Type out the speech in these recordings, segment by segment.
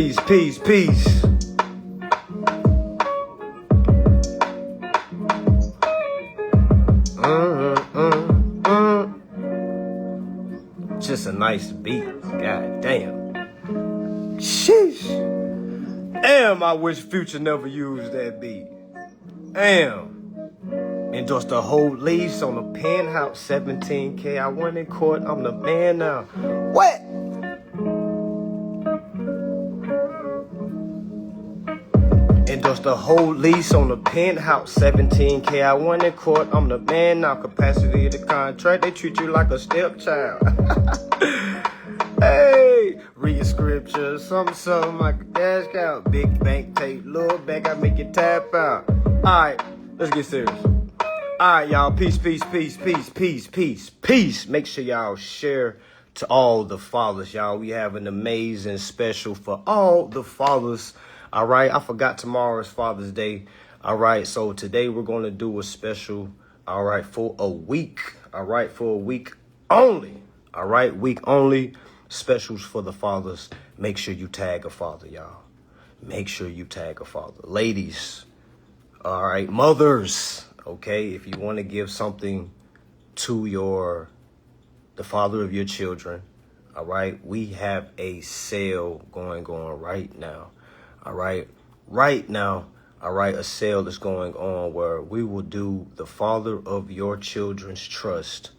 Peace, peace, peace. Just a nice beat. God damn. Sheesh. Damn, I wish Future never used that beat. Damn. Endorsed the whole lease on the penthouse, 17K. I won in court, I'm the man now. What? Endorsed the whole lease on the penthouse, 17K. I won in court, I'm the man now. Capacity of the contract, they treat you like a stepchild. Hey, read your scripture, something like a cash cow. Big bank take, little bank, I make you tap out. Alright, let's get serious. Alright, y'all, peace, peace, peace, peace, peace, peace, peace. Make sure y'all share to all the fathers, y'all. We have an amazing special for all the fathers. All right, I forgot tomorrow is Father's Day. All right, so today we're going to do a special, all right, for a week. All right, for a week only. All right, week only. Specials for the fathers. Make sure you tag a father, y'all. Make sure you tag a father. Ladies, all right, mothers, okay, if you want to give something to the father of your children, all right, we have a sale going on right now. All right, right now, all right, a sale is going on where we will do the father of your children's trust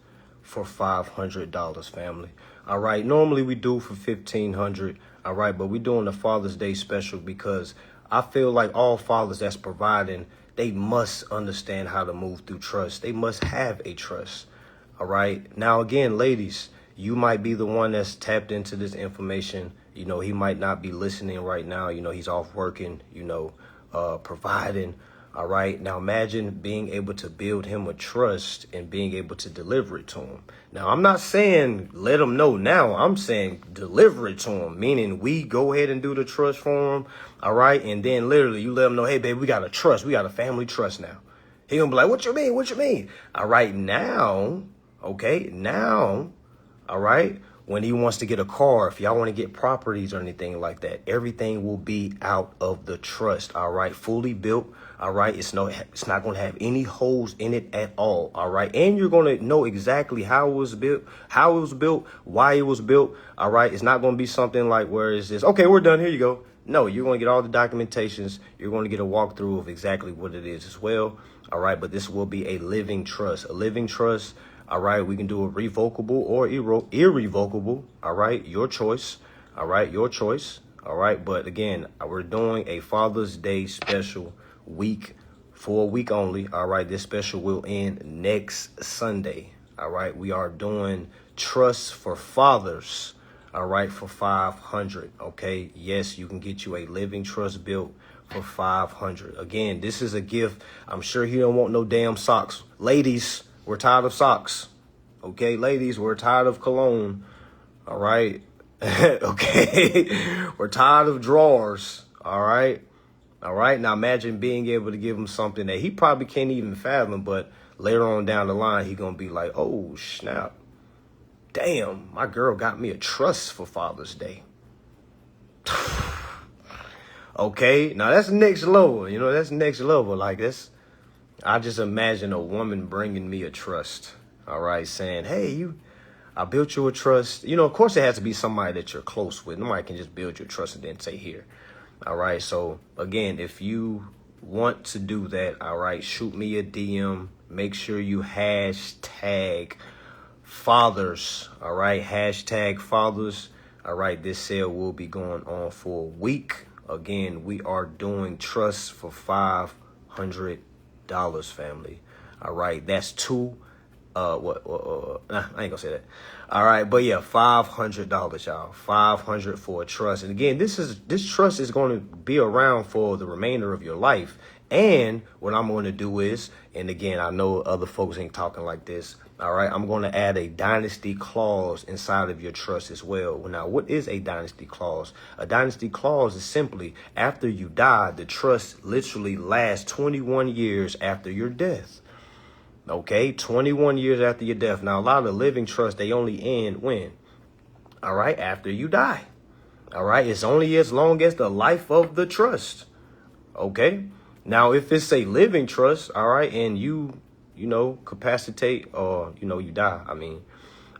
for $500, family. All right, normally we do for $1,500. All right, but we're doing the Father's Day special because I feel like all fathers that's providing, they must understand how to move through trust. They must have a trust. All right. Now, again, ladies, you might be the one that's tapped into this information. You know, he might not be listening right now. You know, he's off working, providing. All right. Now, imagine being able to build him a trust and being able to deliver it to him. Now, I'm not saying let him know now. I'm saying deliver it to him, meaning we go ahead and do the trust for him. All right. And then literally you let him know, hey, baby, we got a trust. We got a family trust now. He gonna be like, what you mean? What you mean? All right. Now, okay. Now, all right. When he wants to get a car, if y'all want to get properties or anything like that, everything will be out of the trust. All right. Fully built. All right. It's not going to have any holes in it at all. All right. And you're going to know exactly how it was built, why it was built. All right. It's not going to be something like where it's just, okay, we're done. Here you go. No, you're going to get all the documentations. You're going to get a walkthrough of exactly what it is as well. All right. But this will be a living trust, All right, we can do a revocable or irrevocable. All right, your choice. All right, your choice. All right, but again, we're doing a Father's Day special week for a week only. All right, this special will end next Sunday. All right, we are doing trusts for fathers. All right, for $500. Okay, yes, you can get you a living trust built for $500. Again, this is a gift. I'm sure he don't want no damn socks, ladies. We're tired of socks. Okay, ladies, we're tired of cologne. All right. Okay. We're tired of drawers. All right. All right. Now imagine being able to give him something that he probably can't even fathom, but later on down the line, he going to be like, oh, snap. Damn, my girl got me a trust for Father's Day. Okay. Now that's next level. You know, that's next level. Like this. I just imagine a woman bringing me a trust, all right, saying, hey, I built you a trust. You know, of course, it has to be somebody that you're close with. Nobody can just build your trust and then say here. All right. So, again, if you want to do that, all right, shoot me a DM. Make sure you hashtag fathers. All right. Hashtag fathers. All right. This sale will be going on for a week. Again, we are doing trusts for $500. Family. All right, that's I ain't gonna say that. All right, but yeah, $500, y'all. $500 for a trust. And again, this trust is going to be around for the remainder of your life. And what I'm going to do is, and again, I know other folks ain't talking like this. All right, I'm going to add a dynasty clause inside of your trust as well. Now, what is a dynasty clause? A dynasty clause is simply after you die, the trust literally lasts 21 years after your death. Okay, 21 years after your death. Now, a lot of living trusts, they only end when? All right, after you die. All right. It's only as long as the life of the trust. Okay. Now, if it's a living trust, all right, and you capacitate or, you die, I mean,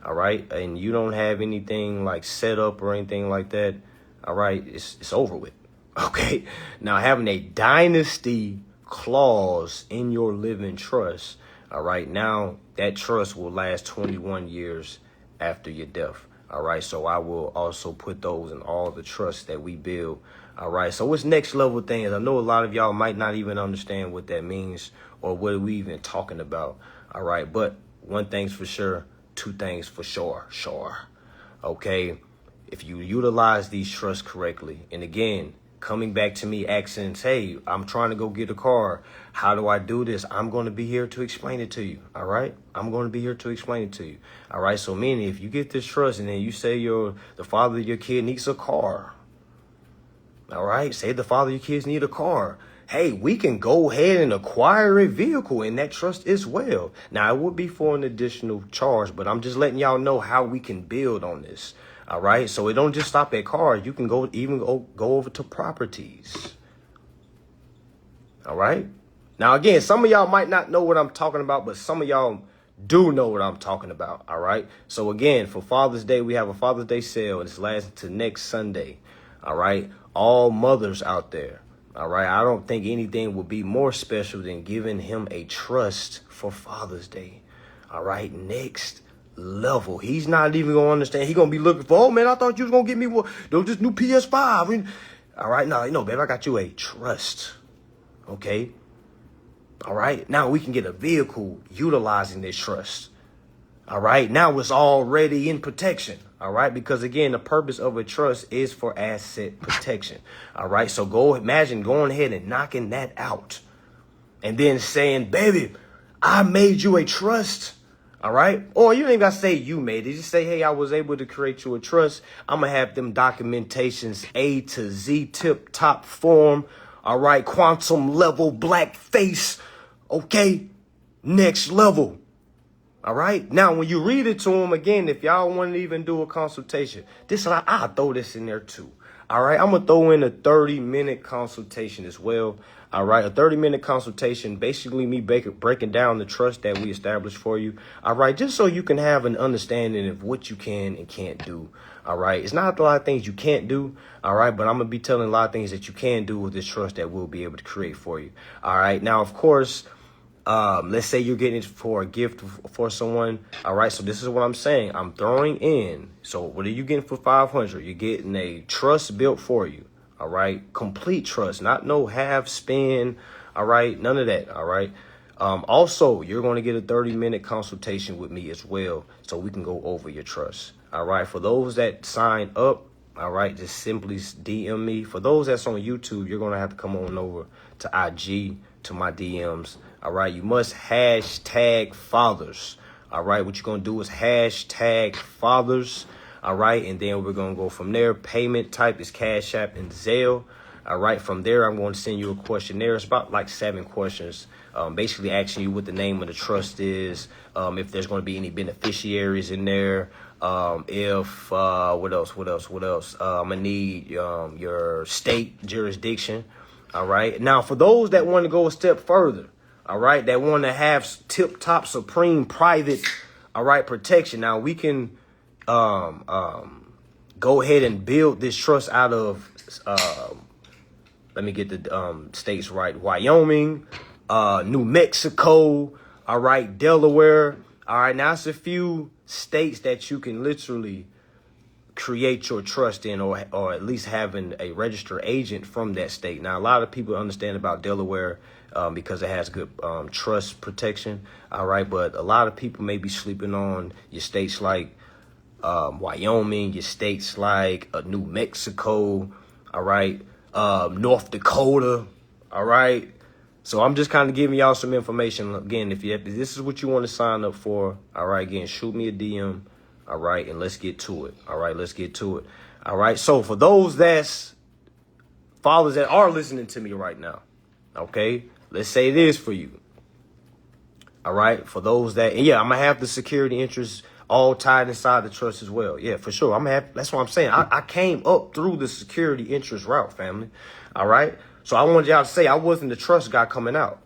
all right, and you don't have anything like set up or anything like that, all right, it's over with. Okay. Now, having a dynasty clause in your living trust, all right, now that trust will last 21 years after your death. All right, so I will also put those in all the trusts that we build. All right, so what's next level things? I know a lot of y'all might not even understand what that means or what we even talking about. All right, but one thing's for sure, two things for sure. Okay, if you utilize these trusts correctly, and again, coming back to me asking, hey, I'm trying to go get a car. How do I do this? I'm going to be here to explain it to you. All right. I'm going to be here to explain it to you. All right. So meaning if you get this trust and then you say the father of your kid needs a car. All right. Say the father of your kids need a car. Hey, we can go ahead and acquire a vehicle in that trust as well. Now, it would be for an additional charge, but I'm just letting y'all know how we can build on this. All right. So it don't just stop at cars. You can go over to properties. All right. Now, again, some of y'all might not know what I'm talking about, but some of y'all do know what I'm talking about. All right. So, again, for Father's Day, we have a Father's Day sale. And it's lasting to next Sunday. All right. All mothers out there. All right. I don't think anything would be more special than giving him a trust for Father's Day. All right. Next level. He's not even going to understand. He's going to be looking for, oh, man, I thought you was going to get me this new PS5. I mean, all right. No, babe, I got you a trust. Okay. All right. Now we can get a vehicle utilizing this trust. All right. Now it's already in protection. All right. Because, again, the purpose of a trust is for asset protection. All right. So imagine going ahead and knocking that out and then saying, baby, I made you a trust. All right. Or you ain't got to say you made it. Just say, hey, I was able to create you a trust. I'm going to have them documentations A to Z, tip top form. All right. Quantum level, black face. Okay. Next level. All right. Now, when you read it to them again, if y'all want to even do a consultation, I'll throw this in there too. All right. I'm going to throw in a 30-minute consultation as well. All right. A 30-minute consultation, basically me breaking down the trust that we established for you. All right. Just so you can have an understanding of what you can and can't do. All right. It's not a lot of things you can't do. All right. But I'm going to be telling a lot of things that you can do with this trust that we'll be able to create for you. All right. Now, of course, let's say you're getting it for a gift for someone. All right. So this is what I'm saying. I'm throwing in. So what are you getting for $500? You're getting a trust built for you. All right. Complete trust, not no half spin. All right. None of that. All right. Also, you're going to get a 30-minute consultation with me as well, so we can go over your trust. All right. For those that sign up, all right, just simply DM me. For those that's on YouTube, you're going to have to come on over to IG, to my DMs. All right. You must hashtag fathers. All right. What you're going to do is hashtag fathers. All right. And then we're going to go from there. Payment type is Cash App and Zelle. All right. From there, I'm going to send you a questionnaire. It's about like 7 questions. Basically asking you what the name of the trust is. If there's going to be any beneficiaries in there. What else? I'm going to need your state jurisdiction. All right. Now, for those that want to go a step further, all right, that want to have tip top supreme private, all right, protection. Now, we can go ahead and build this trust out of, let me get the states right, Wyoming, New Mexico, all right, Delaware. All right, now it's a few states that you can literally create your trust in, or at least having a registered agent from that state. Now, a lot of people understand about Delaware because it has good trust protection. All right. But a lot of people may be sleeping on your states like Wyoming, your states like New Mexico. All right. North Dakota. All right. So I'm just kind of giving y'all some information. Again, if this is what you want to sign up for, all right, again, shoot me a DM. All right, and let's get to it. All right, let's get to it. All right, so for those fathers that are listening to me right now, okay, let's say this for you. All right, for those and yeah, I'm going to have the security interests all tied inside the trust as well. Yeah, for sure. I'm happy. That's what I'm saying. I came up through the security interest route, family. All right. So I wanted y'all to say I wasn't the trust guy coming out.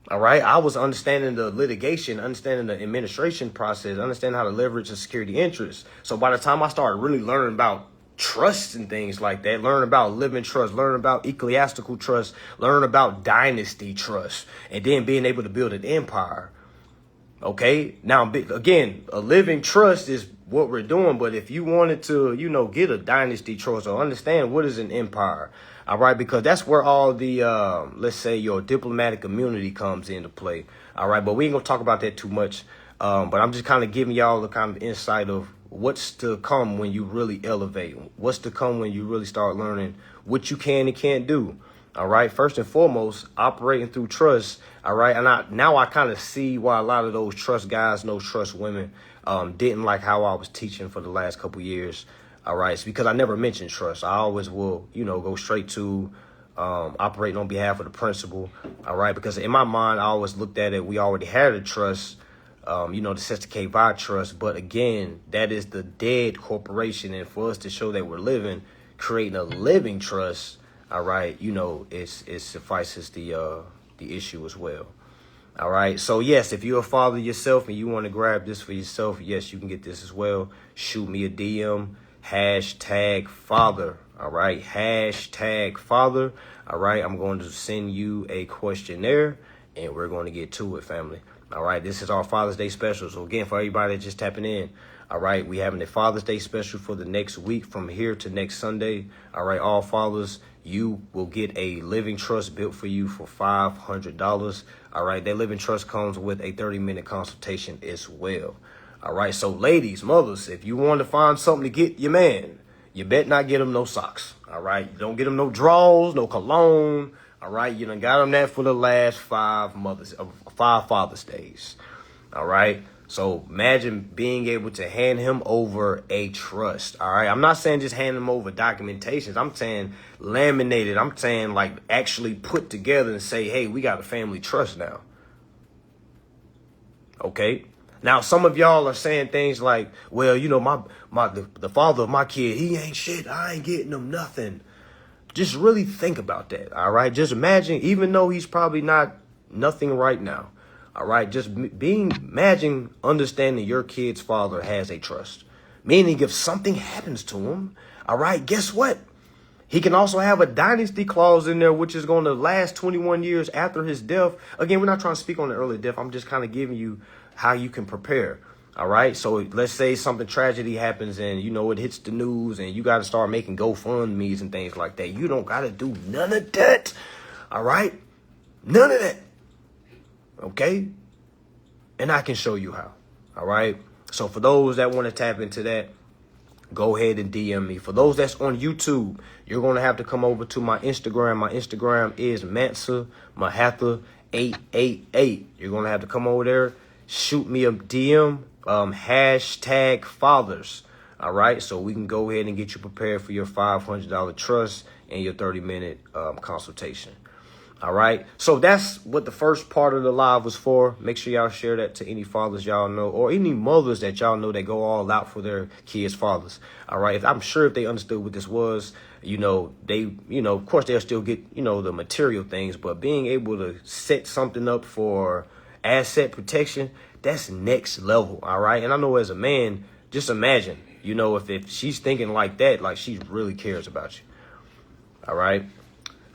All right. I was understanding the litigation, understanding the administration process, understanding how to leverage the security interest. So by the time I started really learning about trust and things like that, learn about living trust, learn about ecclesiastical trust, learn about dynasty trust, and then being able to build an empire. Okay. Now, again, a living trust is what we're doing. But if you wanted to, get a dynasty trust or understand what is an empire, all right, because that's where all the, let's say, your diplomatic immunity comes into play. All right. But we ain't going to talk about that too much. But I'm just kind of giving y'all the kind of insight of what's to come when you really elevate, what's to come when you really start learning what you can and can't do. All right. First and foremost, operating through trust. All right. And now I kind of see why a lot of those trust guys, those trust women didn't like how I was teaching for the last couple years. All right. It's because I never mentioned trust. I always will, go straight to operating on behalf of the principal. All right. Because in my mind, I always looked at it. We already had a trust, the Sister K Vibe trust. But again, that is the dead corporation. And for us to show that we're living, creating a living trust. All right, it suffices the issue as well. All right, so yes, if you're a father yourself and you want to grab this for yourself, yes, you can get this as well. Shoot me a DM, #father. All right, #father. All right, I'm going to send you a questionnaire and we're going to get to it, family. All right, this is our Father's Day special. So again, for everybody that's just tapping in, all right, we having a Father's Day special for the next week from here to next Sunday. All right, all fathers, you will get a living trust built for you for $500. All right, that living trust comes with a 30-minute consultation as well. All right, so ladies, mothers, if you want to find something to get your man, you bet not get him no socks. All right, don't get him no drawers, no cologne. All right, you done got him that for the last 5 Father's Days. All right. So imagine being able to hand him over a trust. All right. I'm not saying just hand him over documentations. I'm saying laminated. I'm saying like actually put together and say, hey, we got a family trust now. OK. Now, some of y'all are saying things like, well, the father of my kid, he ain't shit. I ain't getting him nothing. Just really think about that. All right. Just imagine, even though he's probably not nothing right now. All right. Just imagine understanding your kid's father has a trust, meaning if something happens to him. All right. Guess what? He can also have a dynasty clause in there, which is going to last 21 years after his death. Again, we're not trying to speak on the early death. I'm just kind of giving you how you can prepare. All right. So let's say something tragedy happens and, it hits the news and you got to start making GoFundMe's and things like that. You don't got to do none of that. All right. None of that. OK. And I can show you how. All right. So for those that want to tap into that, go ahead and DM me. For those that's on YouTube, you're going to have to come over to my Instagram. My Instagram is Mansa Mahatha 888. You're going to have to come over there. Shoot me a DM. #fathers. All right. So we can go ahead and get you prepared for your $500 trust and your 30-minute consultation. All right. So that's what the first part of the live was for. Make sure y'all share that to any fathers y'all know or any mothers that y'all know that go all out for their kids' fathers. All right. I'm sure if they understood what this was, they, of course, they'll still get, the material things. But being able to set something up for asset protection, that's next level. All right. And I know as a man, just imagine, if she's thinking like that, like she really cares about you. All right.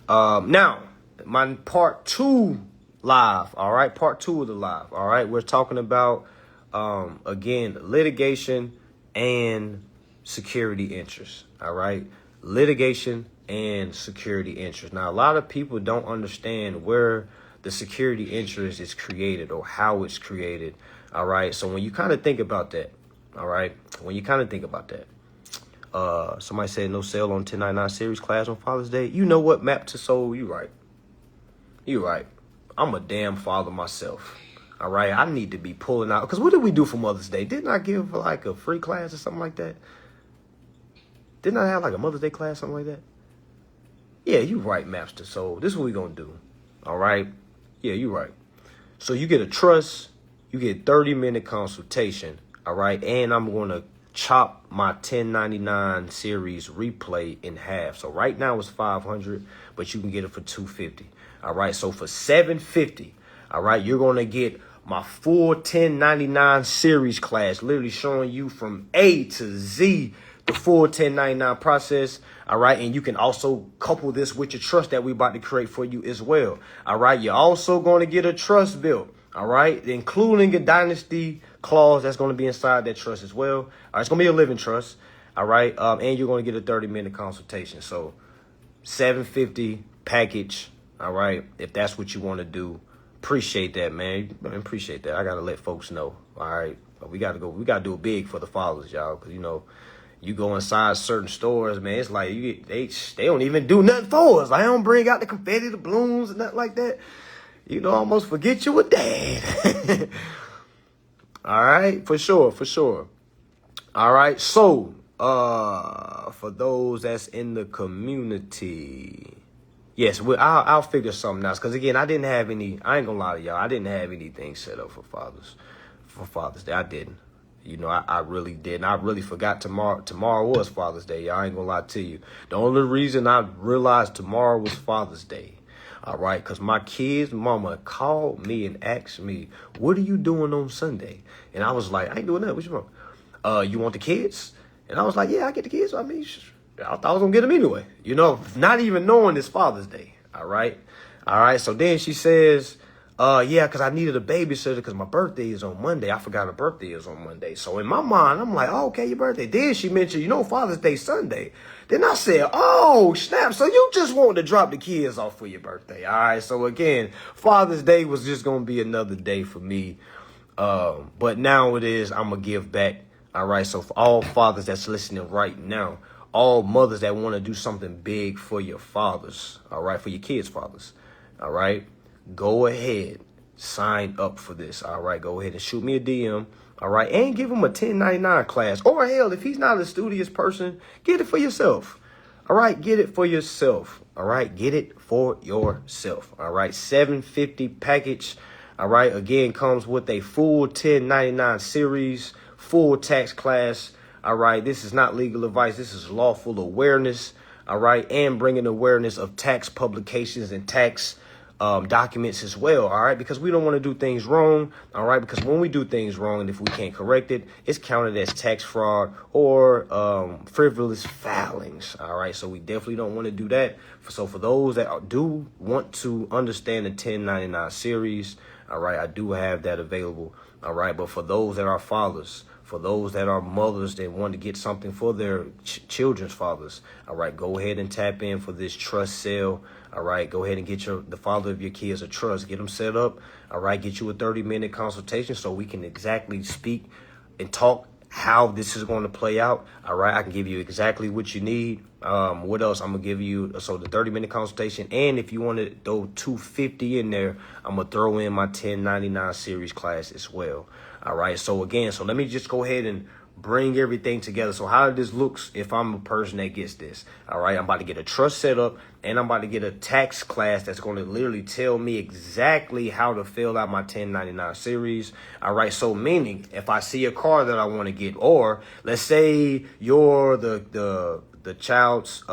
Now, my part 2 live. All right. Part 2 of the live. All right. We're talking about, again, litigation and security interests. All right. Litigation and security interests. Now, a lot of people don't understand where the security interest is created or how it's created. All right. So when you kind of think about that. All right. When you kind of think about that. Somebody said no sale on 1099 series class on Father's Day. You know what? Map to Soul. You right. You're right. I'm a damn father myself. All right. I need to be pulling out. Because what did we do for Mother's Day? Didn't I give like a free class or something like that? Didn't I have like a Mother's Day class, something like that? Yeah, you right, Maps to Soul. This is what we're going to do. All right. Yeah, you're right. So you get a trust. You get 30-minute consultation. All right. And I'm going to chop my 1099 series replay in half. So right now it's 500, but you can get it for 250. All right. So for 750, all right, you're going to get my full 1099 series class, literally showing you from A to Z the full 1099 process. All right. And you can also couple this with your trust that we're about to create for you as well. All right. You're also going to get a trust built. All right. Including a dynasty clause that's going to be inside that trust as well. All right. It's going to be a living trust. All right. And you're going to get a 30-minute consultation. So 750 package. All right. If that's what you want to do. Appreciate that, man. Appreciate that. I got to let folks know. All right. We got to go. We got to do it big for the fathers, y'all. Because, you know, you go inside certain stores, man, it's like they don't even do nothing for us. Like, I don't bring out the confetti, the balloons, and nothing like that. You know, almost forget you a dad. All right, for sure, for sure. All right, so for those that's in the community, yes, I'll figure something else. Because again, I ain't gonna lie to y'all, I didn't have anything set up for Father's Day. I didn't. You know, I really did. And I really forgot tomorrow was Father's Day. Y'all ain't gonna lie to you. The only reason I realized tomorrow was Father's Day, all right, because my kid's mama called me and asked me, what are you doing on Sunday? And I was like, I ain't doing nothing. What you want? You want the kids? And I was like, yeah, I get the kids. I mean, I thought I was gonna get them anyway. You know, not even knowing it's Father's Day, all right? All right, so then she says, yeah, because I needed a babysitter because my birthday is on Monday. I forgot her birthday is on Monday. So in my mind, I'm like, oh, okay, your birthday. Then she mentioned, you know, Father's Day Sunday. Then I said, oh, snap. So you just wanted to drop the kids off for your birthday. All right. So again, Father's Day was just going to be another day for me. But now it is, I'm going to give back. All right. So for all fathers that's listening right now, all mothers that want to do something big for your fathers. All right. For your kids' fathers. All right. Go ahead, sign up for this. All right, go ahead and shoot me a DM. All right, and give him a 1099 class. Or hell, if he's not a studious person, get it for yourself. All right, get it for yourself. All right, get it for yourself. All right, 750 package. All right, again, comes with a full 1099 series, full tax class. All right, this is not legal advice. This is lawful awareness. All right, and bringing awareness of tax publications and tax documents as well, all right, because we don't want to do things wrong, all right, because when we do things wrong and if we can't correct it, it's counted as tax fraud or frivolous filings, all right, so we definitely don't want to do that. So for those that do want to understand the 1099 series, all right, I do have that available, all right, but for those that are fathers, for those that are mothers that want to get something for their children's fathers, all right, go ahead and tap in for this trust sale. All right, go ahead and get the father of your kids a trust. Get them set up. All right, get you a 30-minute consultation so we can exactly speak and talk how this is going to play out. All right, I can give you exactly what you need. What else I'm going to give you? So the 30-minute consultation. And if you want to throw $250 in there, I'm going to throw in my 1099 series class as well. All right, so again, so let me just go ahead and bring everything together. So how this looks if I'm a person that gets this. All right, I'm about to get a trust set up and I'm about to get a tax class that's going to literally tell me exactly how to fill out my 1099 series. All right, so meaning if I see a car that I want to get, or let's say you're the child's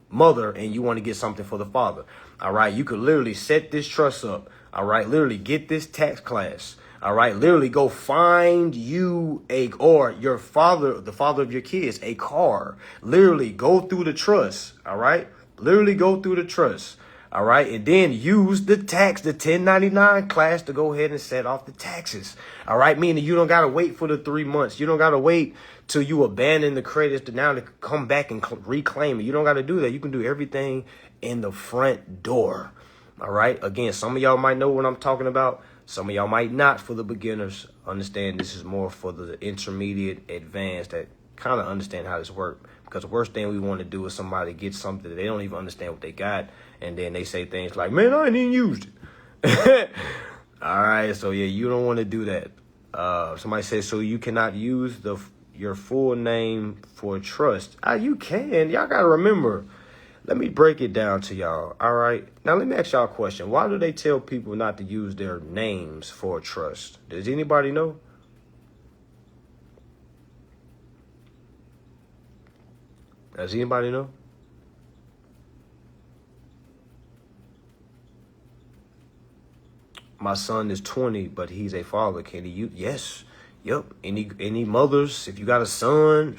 mother and you want to get something for the father. All right, you could literally set this trust up. All right, literally get this tax class. All right, literally go find you or your father, the father of your kids, a car. Literally go through the trust. All right, literally go through the trust. All right, and then use the 1099 class to go ahead and set off the taxes. All right, meaning you don't got to wait for the 3 months. You don't got to wait till you abandon the credits to come back and reclaim it. You don't got to do that. You can do everything in the front door. All right, again, some of y'all might know what I'm talking about. Some of y'all might not. For the beginners, understand this is more for the intermediate, advanced that kind of understand how this works. Because the worst thing we want to do is somebody get something that they don't even understand what they got, and then they say things like, man, I ain't even used it. All right, so yeah, you don't want to do that. Somebody says, so you cannot use your full name for trust. You can. Y'all got to remember. Let me break it down to y'all, all right? Now, let me ask y'all a question. Why do they tell people not to use their names for a trust? Does anybody know? Does anybody know? My son is 20, but he's a father. Can he use? Yes. Yep. Any mothers, if you got a son,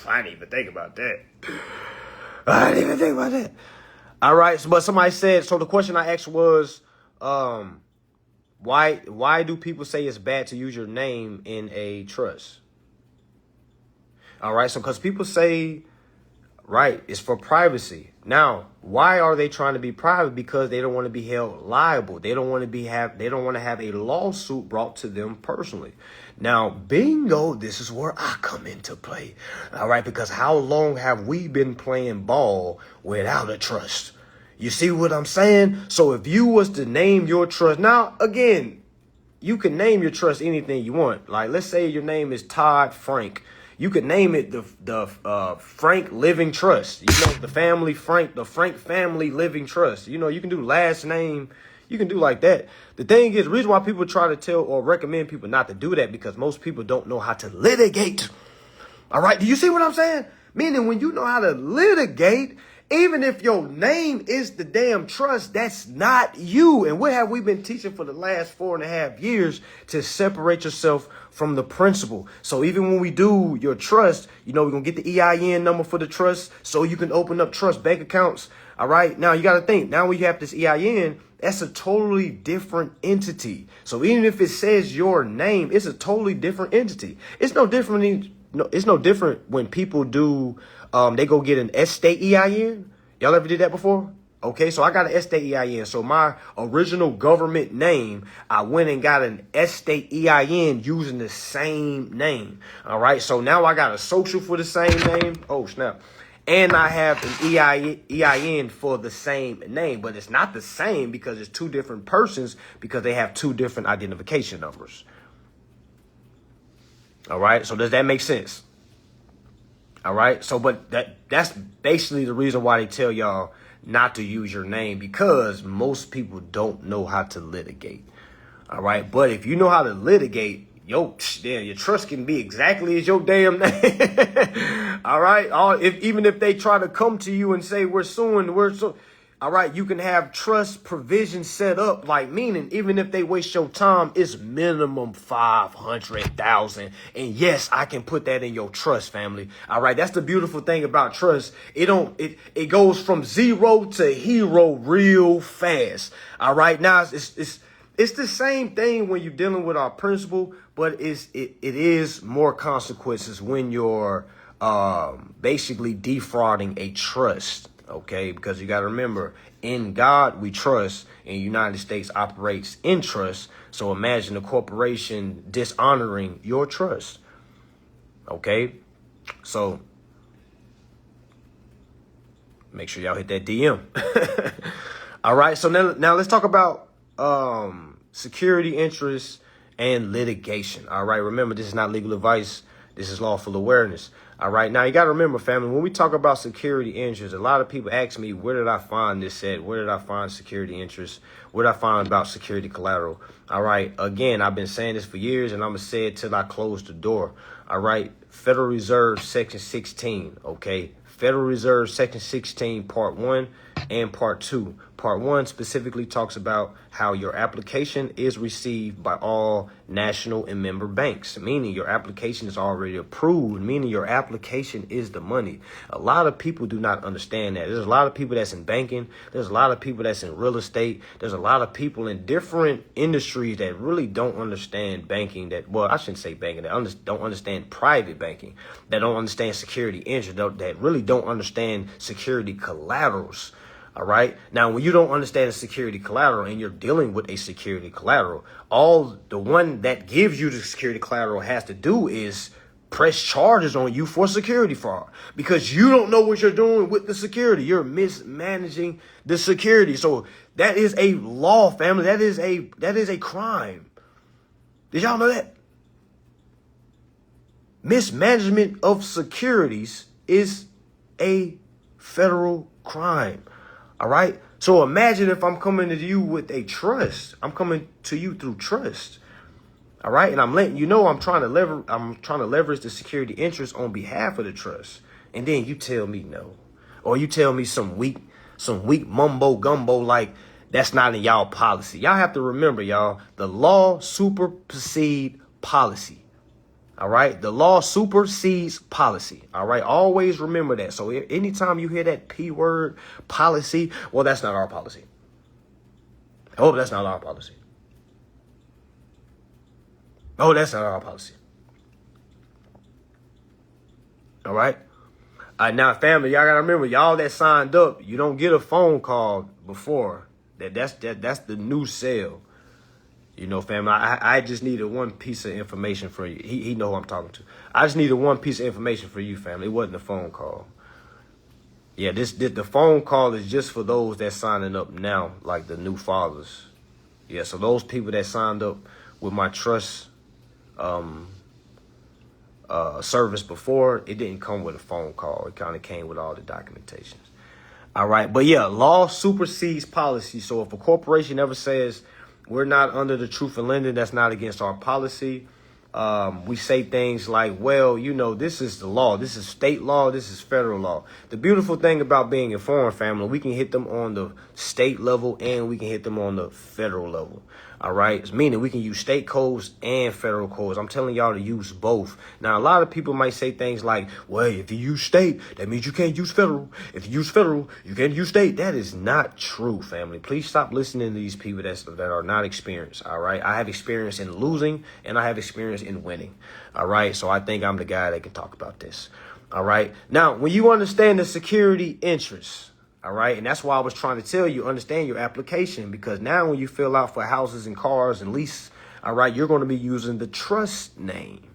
I didn't even think about that. I didn't even think about that. All right. So, but somebody said, so the question I asked was, why do people say it's bad to use your name in a trust? All right. So, because people say, right, it's for privacy. Now, why are they trying to be private? Because they don't want to be held liable. They don't want to have a lawsuit brought to them personally. Now, bingo, this is where I come into play. All right, because how long have we been playing ball without a trust? You see what I'm saying? So if you was to name your trust, now, again, you can name your trust anything you want. Like, let's say your name is Todd Frank. You could name it the Frank Living Trust. You know, the Frank Family Living Trust. You know, you can do last name. You can do like that. The thing is, the reason why people try to tell or recommend people not to do that, because most people don't know how to litigate. All right. Do you see what I'm saying? Meaning when you know how to litigate, even if your name is the damn trust, that's not you. And what have we been teaching for the last 4.5 years? To separate yourself from the principal. So even when we do your trust, you know, we're going to get the EIN number for the trust so you can open up trust bank accounts. All right. Now you got to think, now when you have this EIN, that's a totally different entity. So even if it says your name, it's a totally different entity. It's no different. It's no different when people do, they go get an estate EIN. Y'all ever did that before? Okay, so I got an estate EIN. So my original government name, I went and got an estate EIN using the same name. All right, so now I got a social for the same name. Oh, snap. And I have an EIN for the same name, but it's not the same because it's two different persons because they have two different identification numbers. All right. So does that make sense? All right. So but that's basically the reason why they tell y'all not to use your name, because most people don't know how to litigate. All right. But if you know how to litigate, your trust can be exactly as your damn name. All right. Even if they try to come to you and say, we're suing. All right. You can have trust provisions set up, like meaning even if they waste your time, it's minimum 500,000. And yes, I can put that in your trust, family. All right. That's the beautiful thing about trust. It goes from zero to hero real fast. All right. Now it's the same thing when you're dealing with our principal, but it is more consequences when you're basically defrauding a trust. OK, because you got to remember, in God we trust, and the United States operates in trust. So imagine a corporation dishonoring your trust. OK, so make sure y'all hit that DM. All right. So now let's talk about security interests and litigation. All right. Remember, this is not legal advice. This is lawful awareness. All right. Now, you got to remember, family, when we talk about security interests, a lot of people ask me, where did I find this at? Where did I find security interests? What did I find about security collateral? All right. Again, I've been saying this for years, and I'm going to say it till I close the door. All right. Federal Reserve Section 16. OK. Federal Reserve Section 16, Part 1 and Part 2. Part 1 specifically talks about how your application is received by all national and member banks, meaning your application is already approved, meaning your application is the money. A lot of people do not understand that. There's a lot of people that's in banking. There's a lot of people that's in real estate. There's a lot of people in different industries that really don't understand banking. I shouldn't say banking. That don't understand private banking. That don't understand security interest. That really don't understand security collaterals. All right. Now, when you don't understand a security collateral and you're dealing with a security collateral, all the one that gives you the security collateral has to do is press charges on you for security fraud, because you don't know what you're doing with the security. You're mismanaging the security. So that is a law, family. That is a crime. Did y'all know that? Mismanagement of securities is a federal crime. All right. So imagine if I'm coming to you with a trust. I'm coming to you through trust. All right. And I'm letting you know I'm trying to leverage the security interest on behalf of the trust. And then you tell me no. Or you tell me some weak mumbo gumbo like that's not in y'all policy. Y'all have to remember, y'all, the law supersedes policy. All right. The law supersedes policy. All right. Always remember that. So anytime you hear that P word, policy, well, that's not our policy. Oh, that's not our policy. Oh, that's not our policy. All right. Now, family, y'all gotta remember, y'all that signed up, you don't get a phone call before. That's the new sale. You know, family, I just needed one piece of information for you. He know who I'm talking to. I just needed one piece of information for you, family. It wasn't a phone call. Yeah, the phone call is just for those that signing up now, like the new fathers. Yeah, so those people that signed up with my trust service before, it didn't come with a phone call. It kind of came with all the documentations. All right. But yeah, law supersedes policy. So if a corporation ever says we're not under the truth in lending, that's not against our policy. We say things like, well, you know, this is the law. This is state law. This is federal law. The beautiful thing about being a foreign family, we can hit them on the state level and we can hit them on the federal level. All right. It's meaning we can use state codes and federal codes. I'm telling y'all to use both. Now, a lot of people might say things like, well, if you use state, that means you can't use federal. If you use federal, you can't use state. That is not true, family. Please stop listening to these people that are not experienced. All right. I have experience in losing and I have experience in winning. All right. So I think I'm the guy that can talk about this. All right. Now, when you understand the security interests, all right. And that's why I was trying to tell you, understand your application, because now when you fill out for houses and cars and lease, all right, you're going to be using the trust name.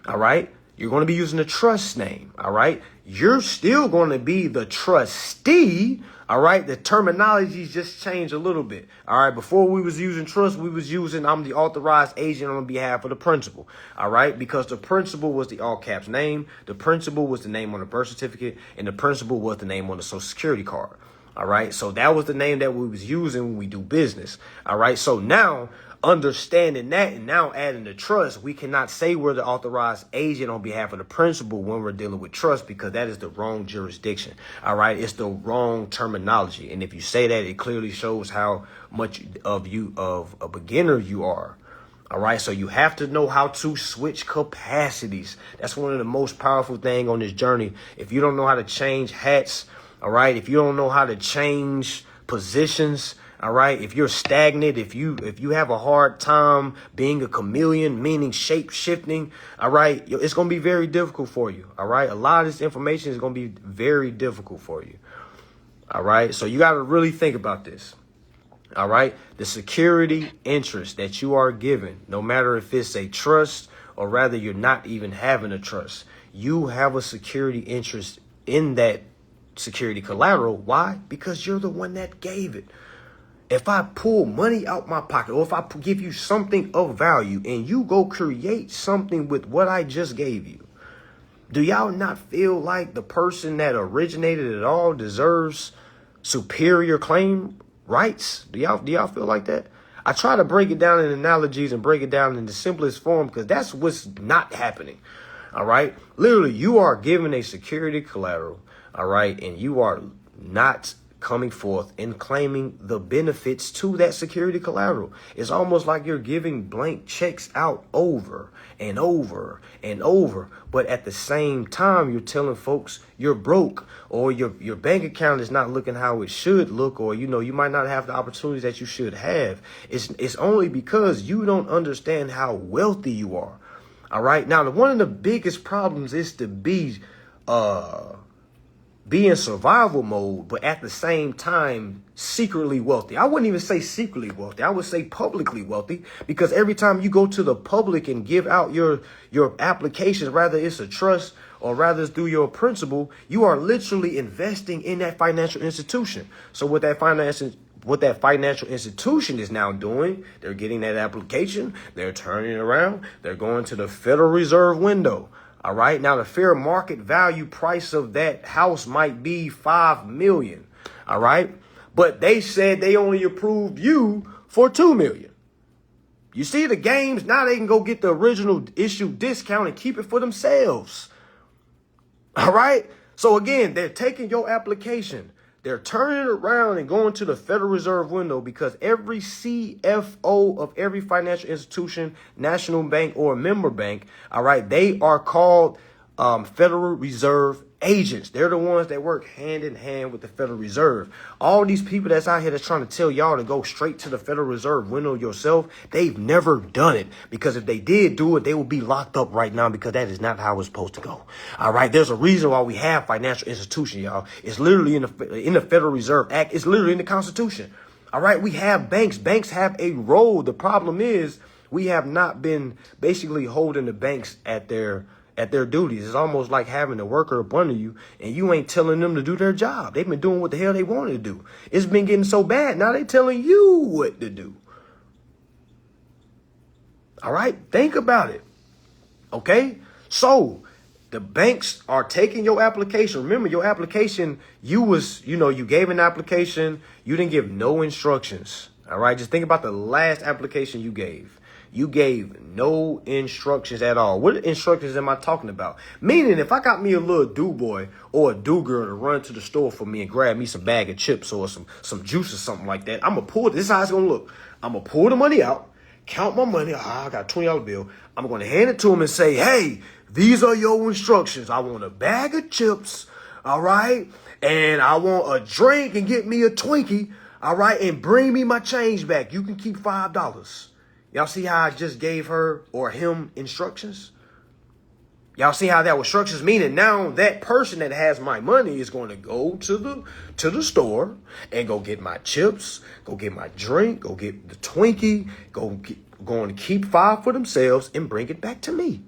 All right. You're going to be using the trust name. All right. You're still going to be the trustee. All right. The terminologies just changed a little bit. All right. Before we was using trust, we was using I'm the authorized agent on behalf of the principal. All right. Because the principal was the all caps name. The principal was the name on the birth certificate. And the principal was the name on the social security card. All right. So that was the name that we was using when we do business. All right. So now, understanding that and now adding the trust, we cannot say we're the authorized agent on behalf of the principal when we're dealing with trust, because that is the wrong jurisdiction. All right. It's the wrong terminology. And if you say that, it clearly shows how much of a beginner you are. All right. So you have to know how to switch capacities. That's one of the most powerful things on this journey. If you don't know how to change hats, all right, if you don't know how to change positions, all right, if you're stagnant, if you have a hard time being a chameleon, meaning shape shifting, all right, it's going to be very difficult for you. All right. A lot of this information is going to be very difficult for you. All right. So you got to really think about this. All right. The security interest that you are given, no matter if it's a trust or rather you're not even having a trust, you have a security interest in that security collateral. Why? Because you're the one that gave it. If I pull money out my pocket, or if I give you something of value and you go create something with what I just gave you, do y'all not feel like the person that originated it all deserves superior claim rights? Do y'all feel like that? I try to break it down in analogies and break it down in the simplest form, because that's what's not happening. All right. Literally, you are given a security collateral. All right. And you are not coming forth and claiming the benefits to that security collateral. It's almost like you're giving blank checks out over and over and over. But at the same time, you're telling folks you're broke, or your bank account is not looking how it should look, or, you know, you might not have the opportunities that you should have. It's only because you don't understand how wealthy you are. All right. Now, one of the biggest problems is to be in survival mode, but at the same time, secretly wealthy. I wouldn't even say secretly wealthy. I would say publicly wealthy, because every time you go to the public and give out your applications, rather it's a trust or rather it's through your principal, you are literally investing in that financial institution. So what that financial institution is now doing, they're getting that application, they're turning it around, they're going to the Federal Reserve window. All right. Now, the fair market value price of that house might be $5 million. All right. But they said they only approved you for $2 million. You see the games? Now they can go get the original issue discount and keep it for themselves. All right. So again, they're taking your application. They're turning it around and going to the Federal Reserve window because every CFO of every financial institution, national bank or member bank, all right, they are called Federal Reserve agents. They're the ones that work hand in hand with the Federal Reserve. All these people that's out here that's trying to tell y'all to go straight to the Federal Reserve window yourself, they've never done it. Because if they did do it, they would be locked up right now because that is not how it's supposed to go. All right. There's a reason why we have financial institutions, y'all. It's literally in the Federal Reserve Act. It's literally in the Constitution. All right. We have banks. Banks have a role. The problem is we have not been basically holding the banks at their duties. It's almost like having a worker up under you and you ain't telling them to do their job. They've been doing what the hell they wanted to do. It's been getting so bad. Now they telling you what to do. All right. Think about it. Okay. So the banks are taking your application. Remember your application, you gave an application. You didn't give no instructions. All right. Just think about the last application you gave. You gave no instructions at all. What instructions am I talking about? Meaning, if I got me a little do-boy or a do-girl to run to the store for me and grab me some bag of chips or some juice or something like that, I'm going to pull, this is how it's going to look. I'm going to pull the money out, count my money. I got a $20 bill. I'm going to hand it to him and say, hey, these are your instructions. I want a bag of chips, all right? And I want a drink and get me a Twinkie, all right? And bring me my change back. You can keep $5. Y'all see how I just gave her or him instructions? Y'all see how that was instructions? Meaning now that person that has my money is going to go to the store and go get my chips, go get my drink, go get the Twinkie, going to keep $5 for themselves and bring it back to me.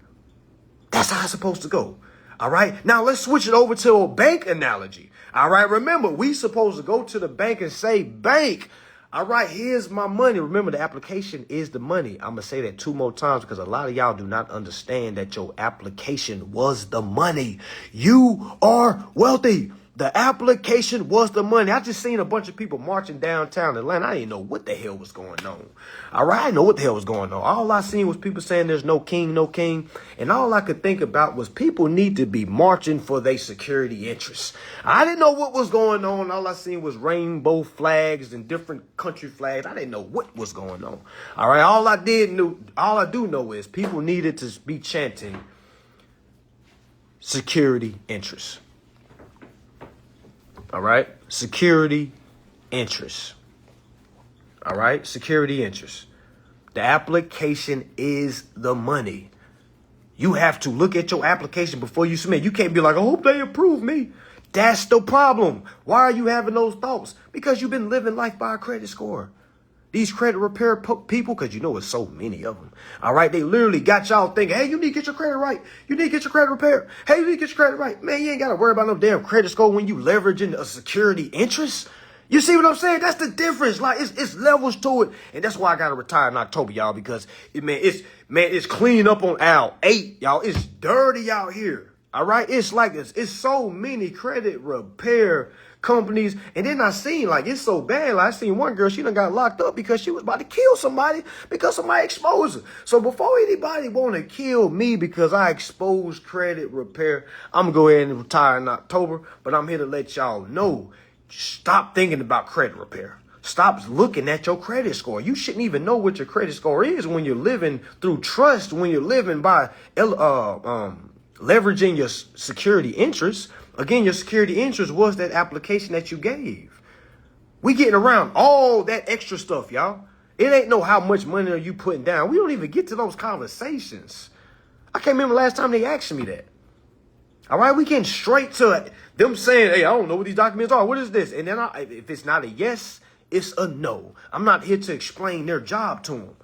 That's how it's supposed to go. All right. Now let's switch it over to a bank analogy. All right. Remember, we supposed to go to the bank and say, bank, all right, here's my money. Remember, the application is the money. I'm going to say that 2 more times because a lot of y'all do not understand that your application was the money. You are wealthy. The application was the money. I just seen a bunch of people marching downtown Atlanta. I didn't know what the hell was going on. All right, I didn't know what the hell was going on. All I seen was people saying there's no king, no king. And all I could think about was people need to be marching for their security interests. I didn't know what was going on. All I seen was rainbow flags and different country flags. I didn't know what was going on. All right, all I do know is people needed to be chanting security interests. All right. Security interests. All right. Security interests. The application is the money. You have to look at your application before you submit. You can't be like, I hope they approve me. That's the problem. Why are you having those thoughts? Because you've been living life by a credit score. These credit repair people, because you know it's so many of them. All right. They literally got y'all thinking, hey, you need to get your credit right. You need to get your credit repaired. Hey, you need to get your credit right. Man, you ain't got to worry about no damn credit score when you leveraging a security interest. You see what I'm saying? That's the difference. Like it's levels to it. And that's why I got to retire in October, y'all, because it's cleaning up on aisle 8, y'all. It's dirty out here. All right. It's like this. It's so many credit repair companies. And then I seen like it's so bad. Like I seen one girl, she done got locked up because she was about to kill somebody because somebody exposed her. So before anybody want to kill me because I exposed credit repair, I'm gonna go ahead and retire in October. But I'm here to let y'all know, stop thinking about credit repair. Stop looking at your credit score. You shouldn't even know what your credit score is when you're living through trust, when you're living by leveraging your security interests. Again, your security interest was that application that you gave. We getting around all that extra stuff, y'all. It ain't know how much money are you putting down. We don't even get to those conversations. I can't remember last time they asked me that. All right, we getting straight to them saying, hey, I don't know what these documents are. What is this? And then if it's not a yes, it's a no. I'm not here to explain their job to them.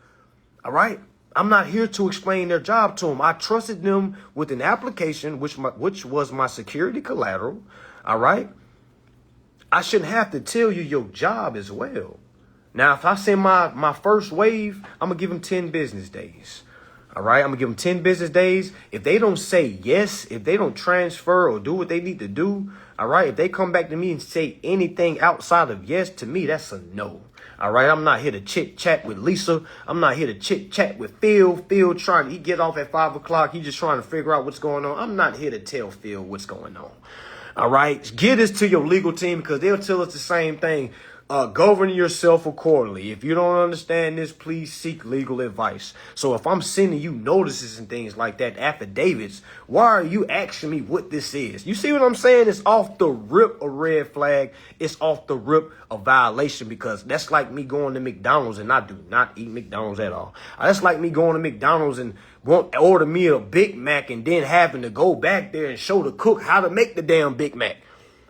All right. I'm not here to explain their job to them. I trusted them with an application, which was my security collateral. All right. I shouldn't have to tell you your job as well. Now, if I send my first wave, I'm going to give them 10 business days. All right. I'm going to give them 10 business days. If they don't say yes, if they don't transfer or do what they need to do. All right. If they come back to me and say anything outside of yes, to me, that's a no. All right, I'm not here to chit chat with Lisa. I'm not here to chit chat with Phil. Phil he get off at 5 o'clock. He just trying to figure out what's going on. I'm not here to tell Phil what's going on. All right. Get this to your legal team because they'll tell us the same thing. Govern yourself accordingly. If you don't understand this, please seek legal advice. So if I'm sending you notices and things like that, affidavits, why are you asking me what this is? You see what I'm saying? It's off the rip a red flag. It's off the rip a violation because that's like me going to McDonald's and I do not eat McDonald's at all. That's like me going to McDonald's and order me a Big Mac and then having to go back there and show the cook how to make the damn Big Mac.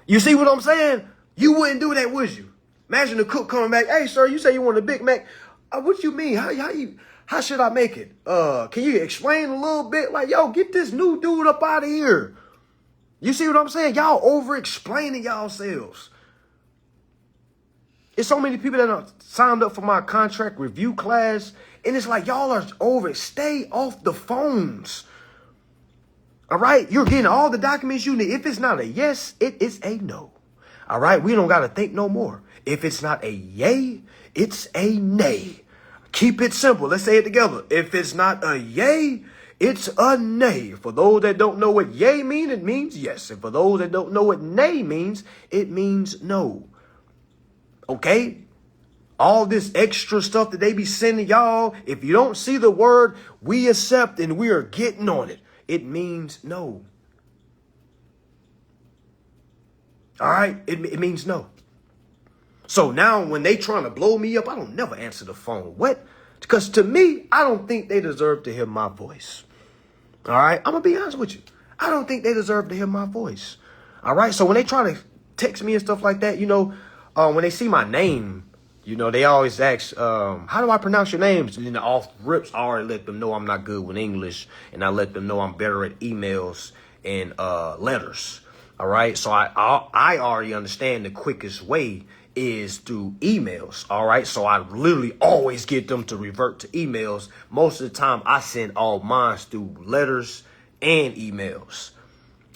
You see what I'm saying? You wouldn't do that, would you? Imagine the cook coming back. Hey, sir, you say you want a Big Mac. What you mean? How should I make it? Can you explain a little bit? Like, yo, get this new dude up out of here. You see what I'm saying? Y'all over-explaining yourselves. It's so many people that are signed up for my contract review class, and it's like y'all are over. Stay off the phones. All right? You're getting all the documents you need. If it's not a yes, it is a no. All right? We don't got to think no more. If it's not a yay, it's a nay. Keep it simple. Let's say it together. If it's not a yay, it's a nay. For those that don't know what yay means, it means yes. And for those that don't know what nay means, it means no. Okay? All this extra stuff that they be sending y'all, if you don't see the word, we accept and we are getting on it. It means no. All right? It means no. So now when they trying to blow me up, I don't never answer the phone. What? Because to me, I don't think they deserve to hear my voice. All right? I'm going to be honest with you. I don't think they deserve to hear my voice. All right? So when they try to text me and stuff like that, you know, when they see my name, you know, they always ask, how do I pronounce your names? And then the off rips, I already let them know I'm not good with English. And I let them know I'm better at emails and letters. All right? So I already understand the quickest way is through emails. All right. So I literally always get them to revert to emails. Most of the time I send all mine through letters and emails.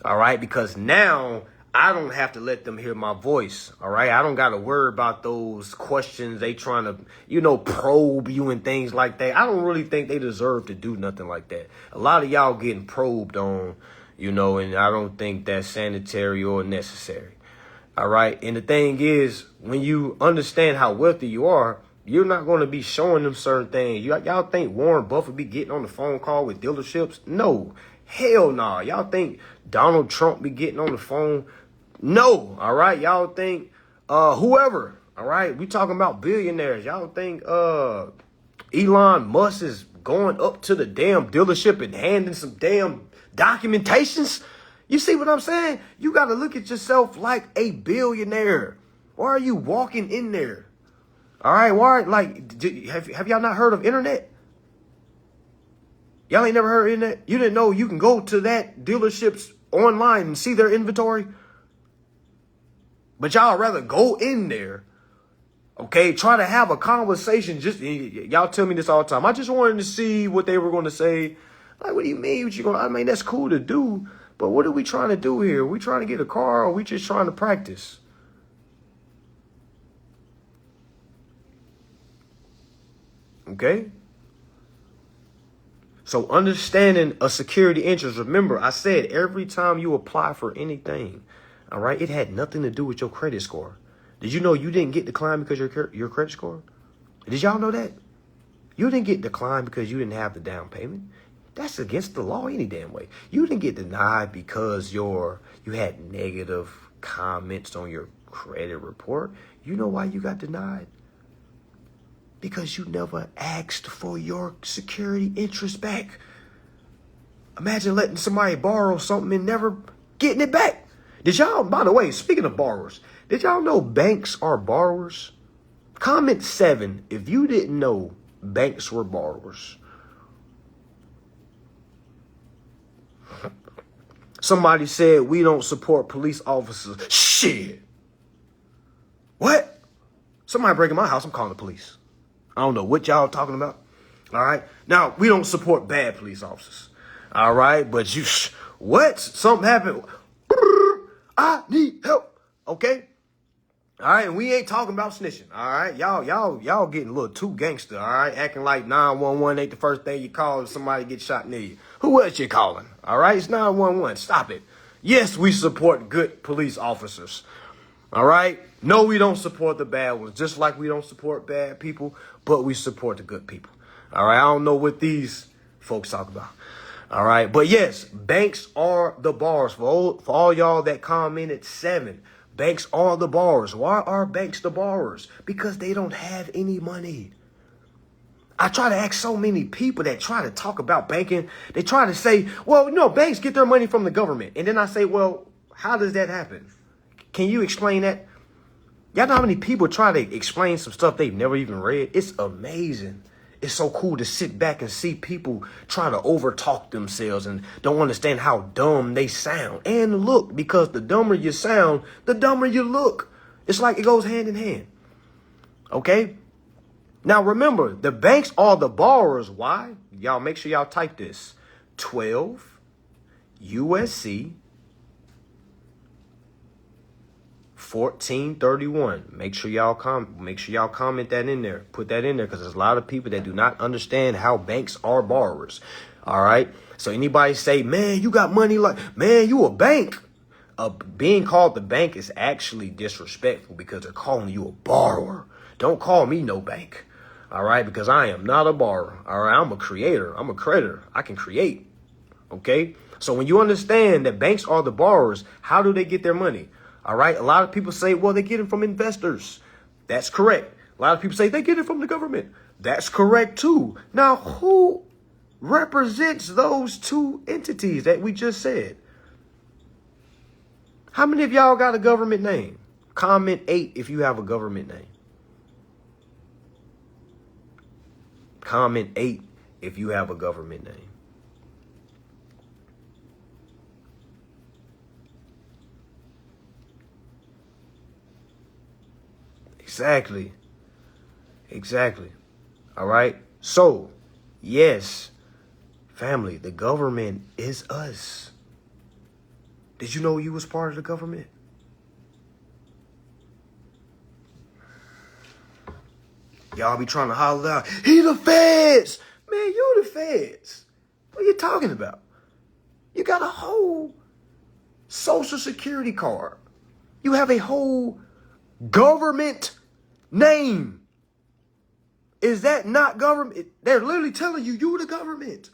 All right. Because now I don't have to let them hear my voice. All right. I don't got to worry about those questions. They trying to, you know, probe you and things like that. I don't really think they deserve to do nothing like that. A lot of y'all getting probed on, you know, and I don't think that's sanitary or necessary. All right. And the thing is, when you understand how wealthy you are, you're not going to be showing them certain things. Y'all think Warren Buffett be getting on the phone call with dealerships? No. Hell no. Nah. Y'all think Donald Trump be getting on the phone? No. All right. Y'all think whoever. All right. We talking about billionaires. Y'all think Elon Musk is going up to the damn dealership and handing some damn documentations? You see what I'm saying? You got to look at yourself like a billionaire. Why are you walking in there? All right. Why? Like, have y'all not heard of internet? Y'all ain't never heard of internet? You didn't know you can go to that dealership's online and see their inventory? But y'all rather go in there. Okay. Try to have a conversation. Y'all tell me this all the time. I just wanted to see what they were going to say. Like, what do you mean? I mean, that's cool to do. But what are we trying to do here? Are we trying to get a car or are we just trying to practice? Okay? So understanding a security interest. Remember, I said every time you apply for anything, all right, it had nothing to do with your credit score. Did you know you didn't get declined because your credit score? Did y'all know that? You didn't get declined because you didn't have the down payment. That's against the law any damn way. You didn't get denied because you had negative comments on your credit report. You know why you got denied? Because you never asked for your security interest back. Imagine letting somebody borrow something and never getting it back. Did y'all, by the way, speaking of borrowers, did y'all know banks are borrowers? Comment 7 if you didn't know banks were borrowers. Somebody said we don't support police officers. Shit. What? Somebody breaking my house, I'm calling the police. I don't know what y'all talking about. All right. Now, we don't support bad police officers. All right. But what? Something happened. I need help. Okay. All right. And we ain't talking about snitching. All right. Y'all getting a little too gangster. All right. Acting like 911 ain't the first thing you call if somebody gets shot near you. Who else you calling? All right. It's 911. Stop it. Yes, we support good police officers. All right? No, we don't support the bad ones, just like we don't support bad people, but we support the good people. All right? I don't know what these folks talk about. All right? But yes, banks are the borrowers. For all y'all that commented 7, banks are the borrowers. Why are banks the borrowers? Because they don't have any money. I try to ask so many people that try to talk about banking. They try to say, well, banks get their money from the government. And then I say, well, how does that happen? Can you explain that? Y'all know how many people try to explain some stuff they've never even read? It's amazing. It's so cool to sit back and see people try to overtalk themselves and don't understand how dumb they sound and look, because the dumber you sound, the dumber you look. It's like it goes hand in hand. Okay? Now, remember, the banks are the borrowers. Why? Y'all make sure y'all type this. 12 USC 1431. Make sure y'all comment that in there. Put that in there, because there's a lot of people that do not understand how banks are borrowers. All right. So anybody say, man, you got money, like, man, you a bank. Being called the bank is actually disrespectful, because they're calling you a borrower. Don't call me no bank. All right, because I am not a borrower. All right, I'm a creator. I'm a creditor. I can create. Okay, so when you understand that banks are the borrowers, how do they get their money? All right, a lot of people say, well, they get it from investors. That's correct. A lot of people say they get it from the government. That's correct too. Now, who represents those two entities that we just said? How many of y'all got a government name? Comment 8 if you have a government name. Comment 8 if you have a government name. Exactly. All right. So, yes, family, the government is us. Did you know you was part of the government? Y'all be trying to holler out, he the feds. Man, you the feds. What are you talking about? You got a whole Social Security card. You have a whole government name. Is that not government? They're literally telling you, you the government.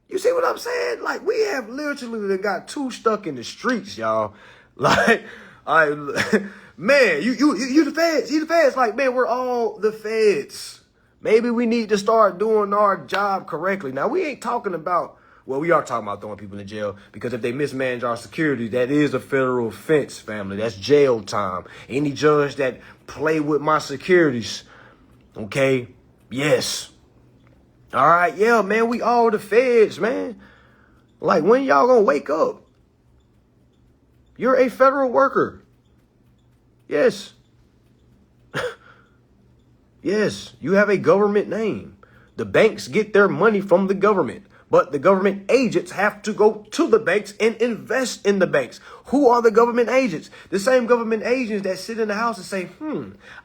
You see what I'm saying? Like, we have literally got 2 stuck in the streets, y'all. Like, man, you the feds. You the feds. Like, man, we're all the feds. Maybe we need to start doing our job correctly. Now, we ain't talking about, well, we are talking about throwing people in jail, because if they mismanage our security, that is a federal offense, family. That's jail time. Any judge that play with my securities, okay? Yes. All right, yeah, man, we all the feds, man. Like, when y'all gonna wake up? You're a federal worker. Yes. Yes, you have a government name. The banks get their money from the government, but the government agents have to go to the banks and invest in the banks. Who are the government agents? The same government agents that sit in the house and say,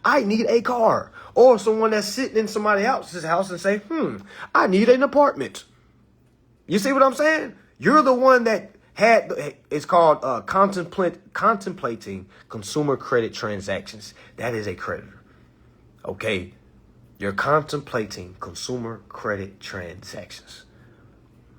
I need a car. Or someone that's sitting in somebody else's house and say, I need an apartment. You see what I'm saying? You're the one that it's called contemplating consumer credit transactions. That is a creditor. Okay, you're contemplating consumer credit transactions.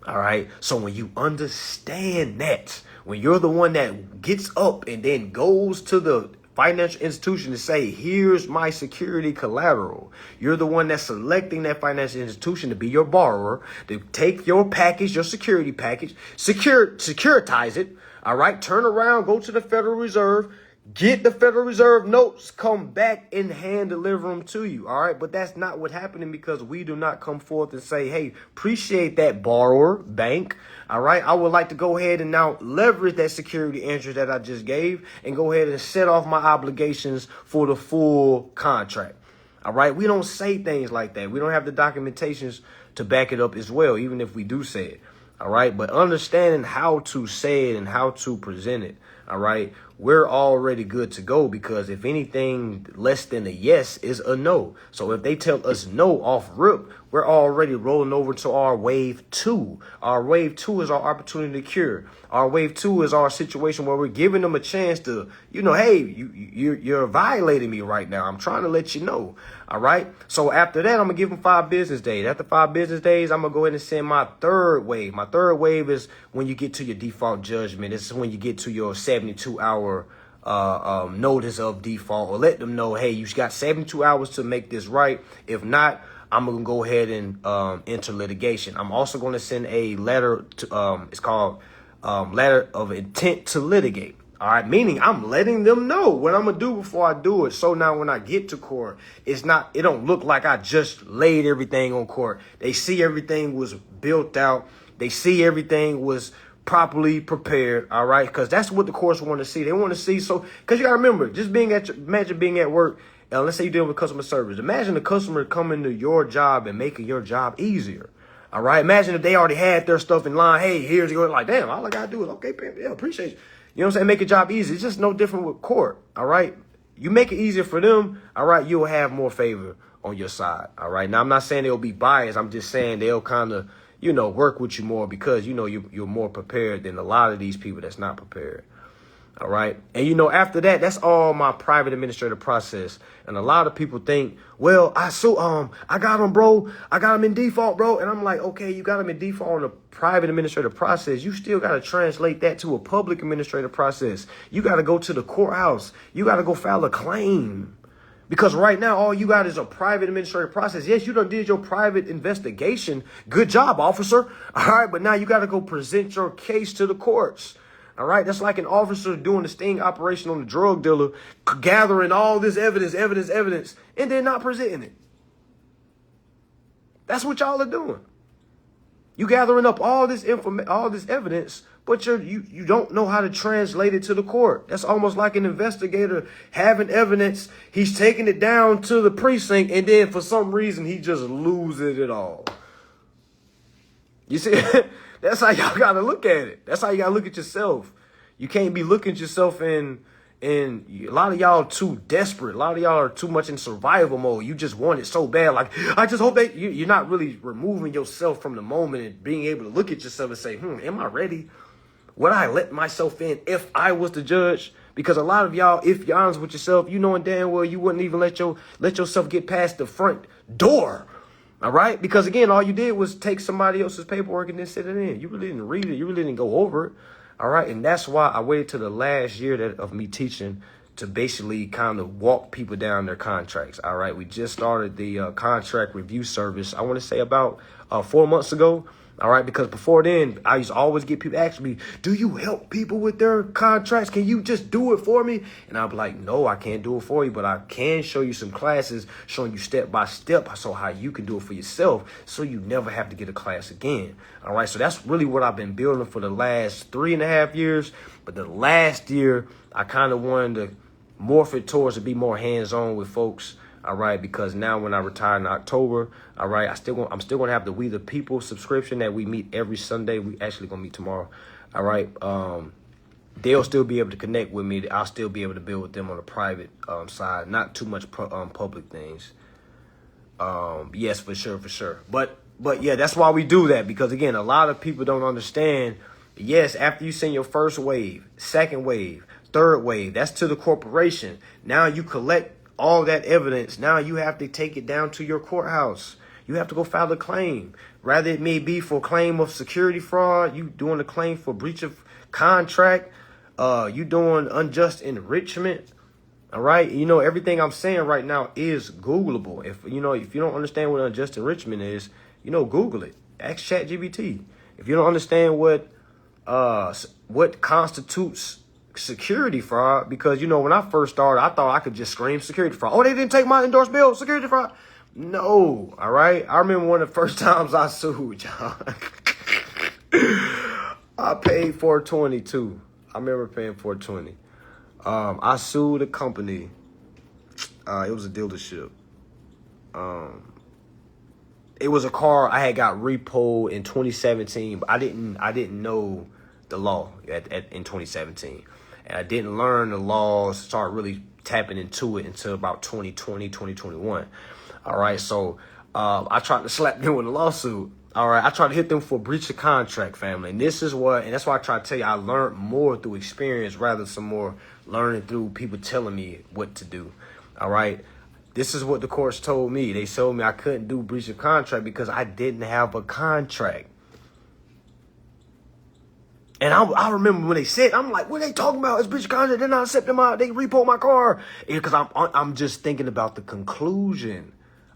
All right. So when you understand that, when you're the one that gets up and then goes to the financial institution to say, here's my security collateral, you're the one that's selecting that financial institution to be your borrower, to take your package, your security package, securitize it. All right. Turn around, go to the Federal Reserve, get the Federal Reserve notes, come back and hand deliver them to you. All right. But that's not what's happening, because we do not come forth and say, hey, appreciate that, borrower, bank. All right. I would like to go ahead and now leverage that security interest that I just gave and go ahead and set off my obligations for the full contract. All right. We don't say things like that. We don't have the documentations to back it up as well, even if we do say it. All right. But understanding how to say it and how to present it. All right. we're already good to go, because if anything less than a yes is a no. So if they tell us no off rip, we're already rolling over to our wave 2. Our wave 2 is our opportunity to cure. Our wave 2 is our situation where we're giving them a chance to, hey, you're violating me right now. I'm trying to let you know. All right. So after that, I'm going to give them 5 business days. After 5 business days, I'm going to go ahead and send my third wave. My third wave is when you get to your default judgment. This is when you get to your 72-hour notice of default, or let them know, hey, you got 72 hours to make this right. If not, I'm going to go ahead and enter litigation. I'm also going to send a letter to, it's called letter of intent to litigate. All right, meaning I'm letting them know what I'm going to do before I do it. So now when I get to court, it don't look like I just laid everything on court. They see everything was built out. They see everything was properly prepared. All right, because that's what the courts want to see. They want to see, so because you got to remember, just imagine being at work. Let's say you're dealing with customer service. Imagine the customer coming to your job and making your job easier. All right. Imagine if they already had their stuff in line. Hey, here's your, like, damn, all I got to do is, okay, yeah, appreciate you. You know what I'm saying? Make a job easy. It's just no different with court. All right. You make it easier for them. All right. You'll have more favor on your side. All right. Now, I'm not saying they'll be biased. I'm just saying they'll kind of, work with you more, because, you're more prepared than a lot of these people that's not prepared. All right. And, after that, that's all my private administrative process. And a lot of people think, well, I got him, bro. I got him in default, bro. And I'm like, okay, you got him in default on a private administrative process. You still got to translate that to a public administrative process. You got to go to the courthouse. You got to go file a claim. Because right now, all you got is a private administrative process. Yes, you done did your private investigation. Good job, officer. All right. But now you got to go present your case to the courts. All right. That's like an officer doing the sting operation on the drug dealer, gathering all this evidence, and then not presenting it. That's what y'all are doing. You gathering up all this evidence, but you don't know how to translate it to the court. That's almost like an investigator having evidence. He's taking it down to the precinct, and then for some reason he just loses it all. You see, that's how y'all gotta look at it. That's how you gotta look at yourself. You can't be looking at yourself in a lot of y'all too desperate. A lot of y'all are too much in survival mode. You just want it so bad. Like, I just hope you're not really removing yourself from the moment and being able to look at yourself and say, am I ready? Would I let myself in if I was the judge? Because a lot of y'all, if you're honest with yourself, you knowing damn well you wouldn't even let yourself get past the front door. All right? Because again, all you did was take somebody else's paperwork and then sit it in. You really didn't read it. You really didn't go over it. All right? And that's why I waited till the last year of me teaching to basically kind of walk people down their contracts. All right? We just started the contract review service, I want to say about 4 months ago. All right, because before then, I used to always get people asking me, do you help people with their contracts? Can you just do it for me? And I'll be like, no, I can't do it for you, but I can show you some classes showing you step by step so how you can do it for yourself so you never have to get a class again. All right, so that's really what I've been building for the last 3.5 years. But the last year, I kind of wanted to morph it towards to be more hands-on with folks. All right, because now when I retire in October, all right, I'm still gonna have the We the People subscription that we meet every Sunday. We actually gonna meet tomorrow. All right, they'll still be able to connect with me. I'll still be able to build with them on a private side, not too much public things. Yes, for sure. But yeah, that's why we do that, because again, a lot of people don't understand. Yes, after you send your first wave, second wave, third wave, that's to the corporation. Now you collect all that evidence. Now you have to take it down to your courthouse. You have to go file a claim. Rather it may be for claim of security fraud, you doing a claim for breach of contract, you doing unjust enrichment. All right. Everything I'm saying right now is Googleable. If you don't understand what unjust enrichment is, Google it. Ask ChatGPT. If you don't understand what constitutes security fraud, because when I first started, I thought I could just scream security fraud. Oh, they didn't take my endorsed bill, security fraud. No, all right. I remember one of the first times I sued, y'all. I paid $422. I remember paying $420. I sued a company. It was a dealership. It was a car I had got repoed in 2017, but I didn't know the law in 2017. And I didn't learn the laws, start really tapping into it until about 2020, 2021. All right, so I tried to slap them with a lawsuit. All right, I tried to hit them for breach of contract, family. And that's why I try to tell you, I learned more through experience rather than some more learning through people telling me what to do. All right, this is what the courts told me. They told me I couldn't do breach of contract because I didn't have a contract. And I remember when they said, I'm like, what are they talking about? It's breach of contract. They're not accepting they repo my car. Because I'm just thinking about the conclusion.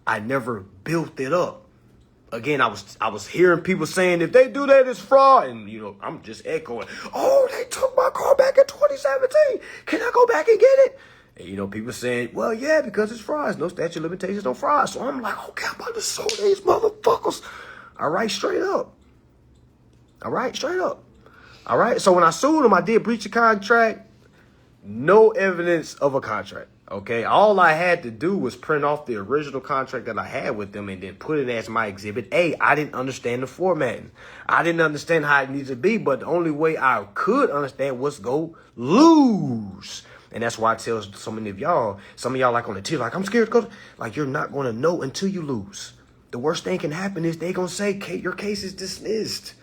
I never built it up. Again, I was hearing people saying, if they do that, it's fraud. And, I'm just echoing, oh, they took my car back in 2017. Can I go back and get it? And, people saying, well, yeah, because it's fraud. There's no statute of limitations on fraud. So I'm like, okay, I'm about to sue these motherfuckers. All right, straight up. All right, straight up. All right, so when I sued them, I did breach of contract. No evidence of a contract. Okay, all I had to do was print off the original contract that I had with them and then put it as my exhibit A. I didn't understand the formatting. I didn't understand how it needs to be, but the only way I could understand was go lose. And that's why I tell so many of y'all, some of y'all like on the T, like, I'm scared to go. Like, you're not going to know until you lose. The worst thing can happen is they going to say, your case is dismissed.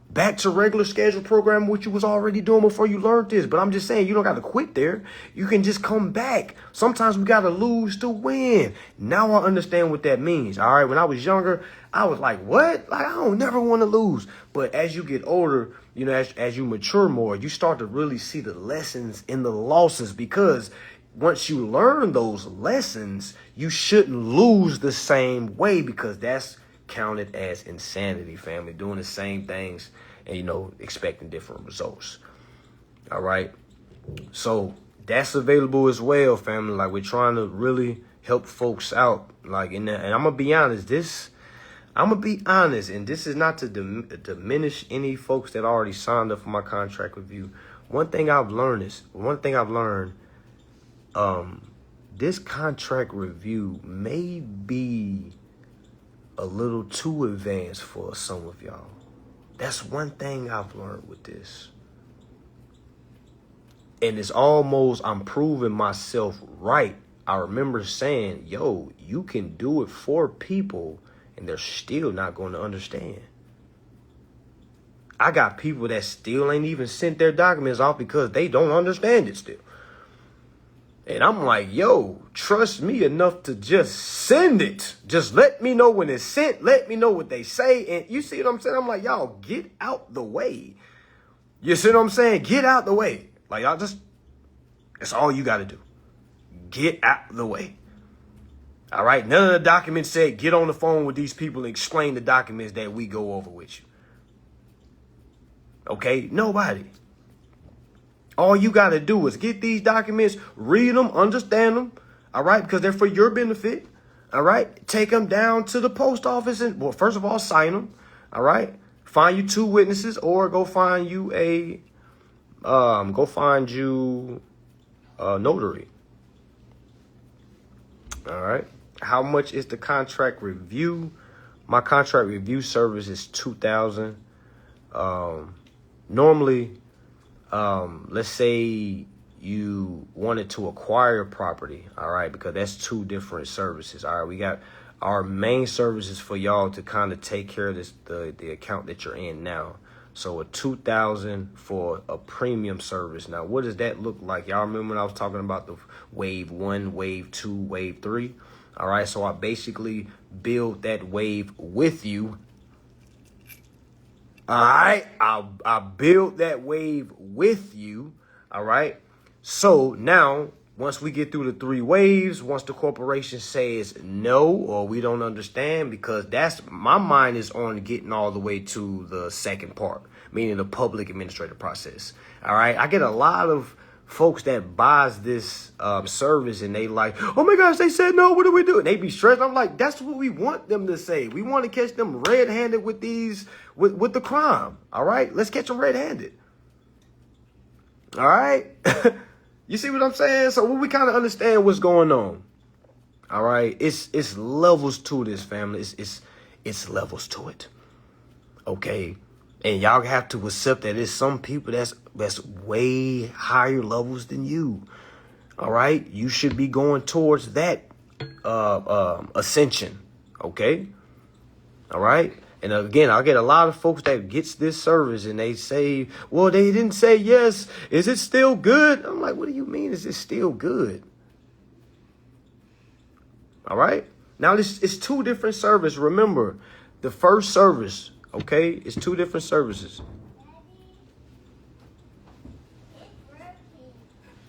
Back to regular scheduled program, which you was already doing before you learned this. But I'm just saying, you don't got to quit there. You can just come back. Sometimes we got to lose to win. Now I understand what that means. All right. When I was younger, I was like, what? Like, I don't never want to lose. But as you get older, as you mature more, you start to really see the lessons in the losses, because once you learn those lessons, you shouldn't lose the same way, because that's counted as insanity, family, doing the same things and, expecting different results. All right. So that's available as well, family. Like, we're trying to really help folks out. Like, and I'm going to be honest, and this is not to diminish any folks that already signed up for my contract review. One thing I've learned, this contract review may be a little too advanced for some of y'all. That's one thing I've learned with this. And it's almost, I'm proving myself right. I remember saying, yo, you can do it for people and they're still not going to understand. I got people that still ain't even sent their documents off because they don't understand it still. And I'm like, yo, trust me enough to just send it. Just let me know when it's sent. Let me know what they say. And you see what I'm saying? I'm like, y'all, get out the way. You see what I'm saying? Get out the way. Like, y'all just, that's all you got to do. Get out the way. All right? None of the documents said get on the phone with these people and explain the documents that we go over with you. Okay? Nobody. All you got to do is get these documents, read them, understand them, all right, because they're for your benefit, all right? Take them down to the post office and, well, first of all, sign them, all right? Find you 2 witnesses, or go find you a notary, all right? How much is the contract review? My contract review service is $2,000. Normally, let's say you wanted to acquire property, all right, because that's 2 different services. All right, we got our main services for y'all to kind of take care of this, the account that you're in now. So a $2,000 for a premium service. Now, what does that look like? Y'all remember when I was talking about the wave 1, wave 2, wave 3? All right, so I basically build that wave with you. All right, I build that wave with you. All right. So now, once we get through the 3 waves, once the corporation says no or we don't understand, because that's, my mind is on getting all the way to the second part, meaning the public administrative process. All right. I get a lot of folks that buys this service and they like, oh my gosh, they said no, what do we do? And they be stressed. I'm like, that's what we want them to say. We want to catch them red-handed with these, with the crime. All right, let's catch them red-handed. All right. You see what I'm saying? So we kind of understand what's going on. All right. It's levels to this, family. It's levels to it. Okay. And y'all have to accept that there's some people that's way higher levels than you. All right, you should be going towards that ascension. Okay, all right. And again, I get a lot of folks that gets this service and they say, well, they didn't say yes. Is it still good? I'm like, what do you mean? Is it still good? All right. Now, this is two different services. Remember, the first service, okay, it's two different services.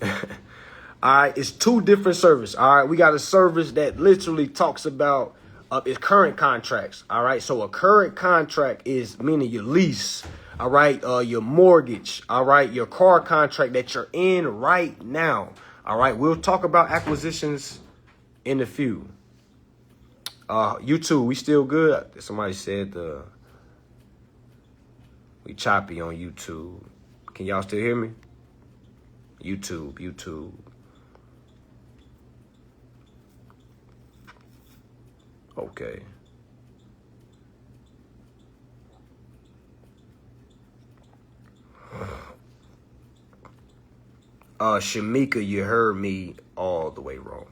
All right, it's two different services. All right, we got a service that literally talks about its current contracts. All right, so a current contract is meaning your lease. All right, your mortgage. All right, your car contract that you're in right now. All right, we'll talk about acquisitions in a few. YouTube, we still good? Somebody said we choppy on YouTube. Can y'all still hear me? YouTube. Okay. Shamika, you heard me all the way wrong.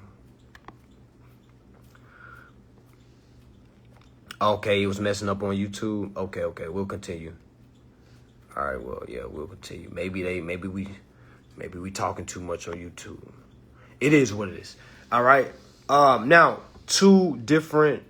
Okay, it was messing up on YouTube. Okay, we'll continue. All right, well, yeah, we'll continue. Maybe we talking too much on YouTube. It is what it is. All right. Now, two different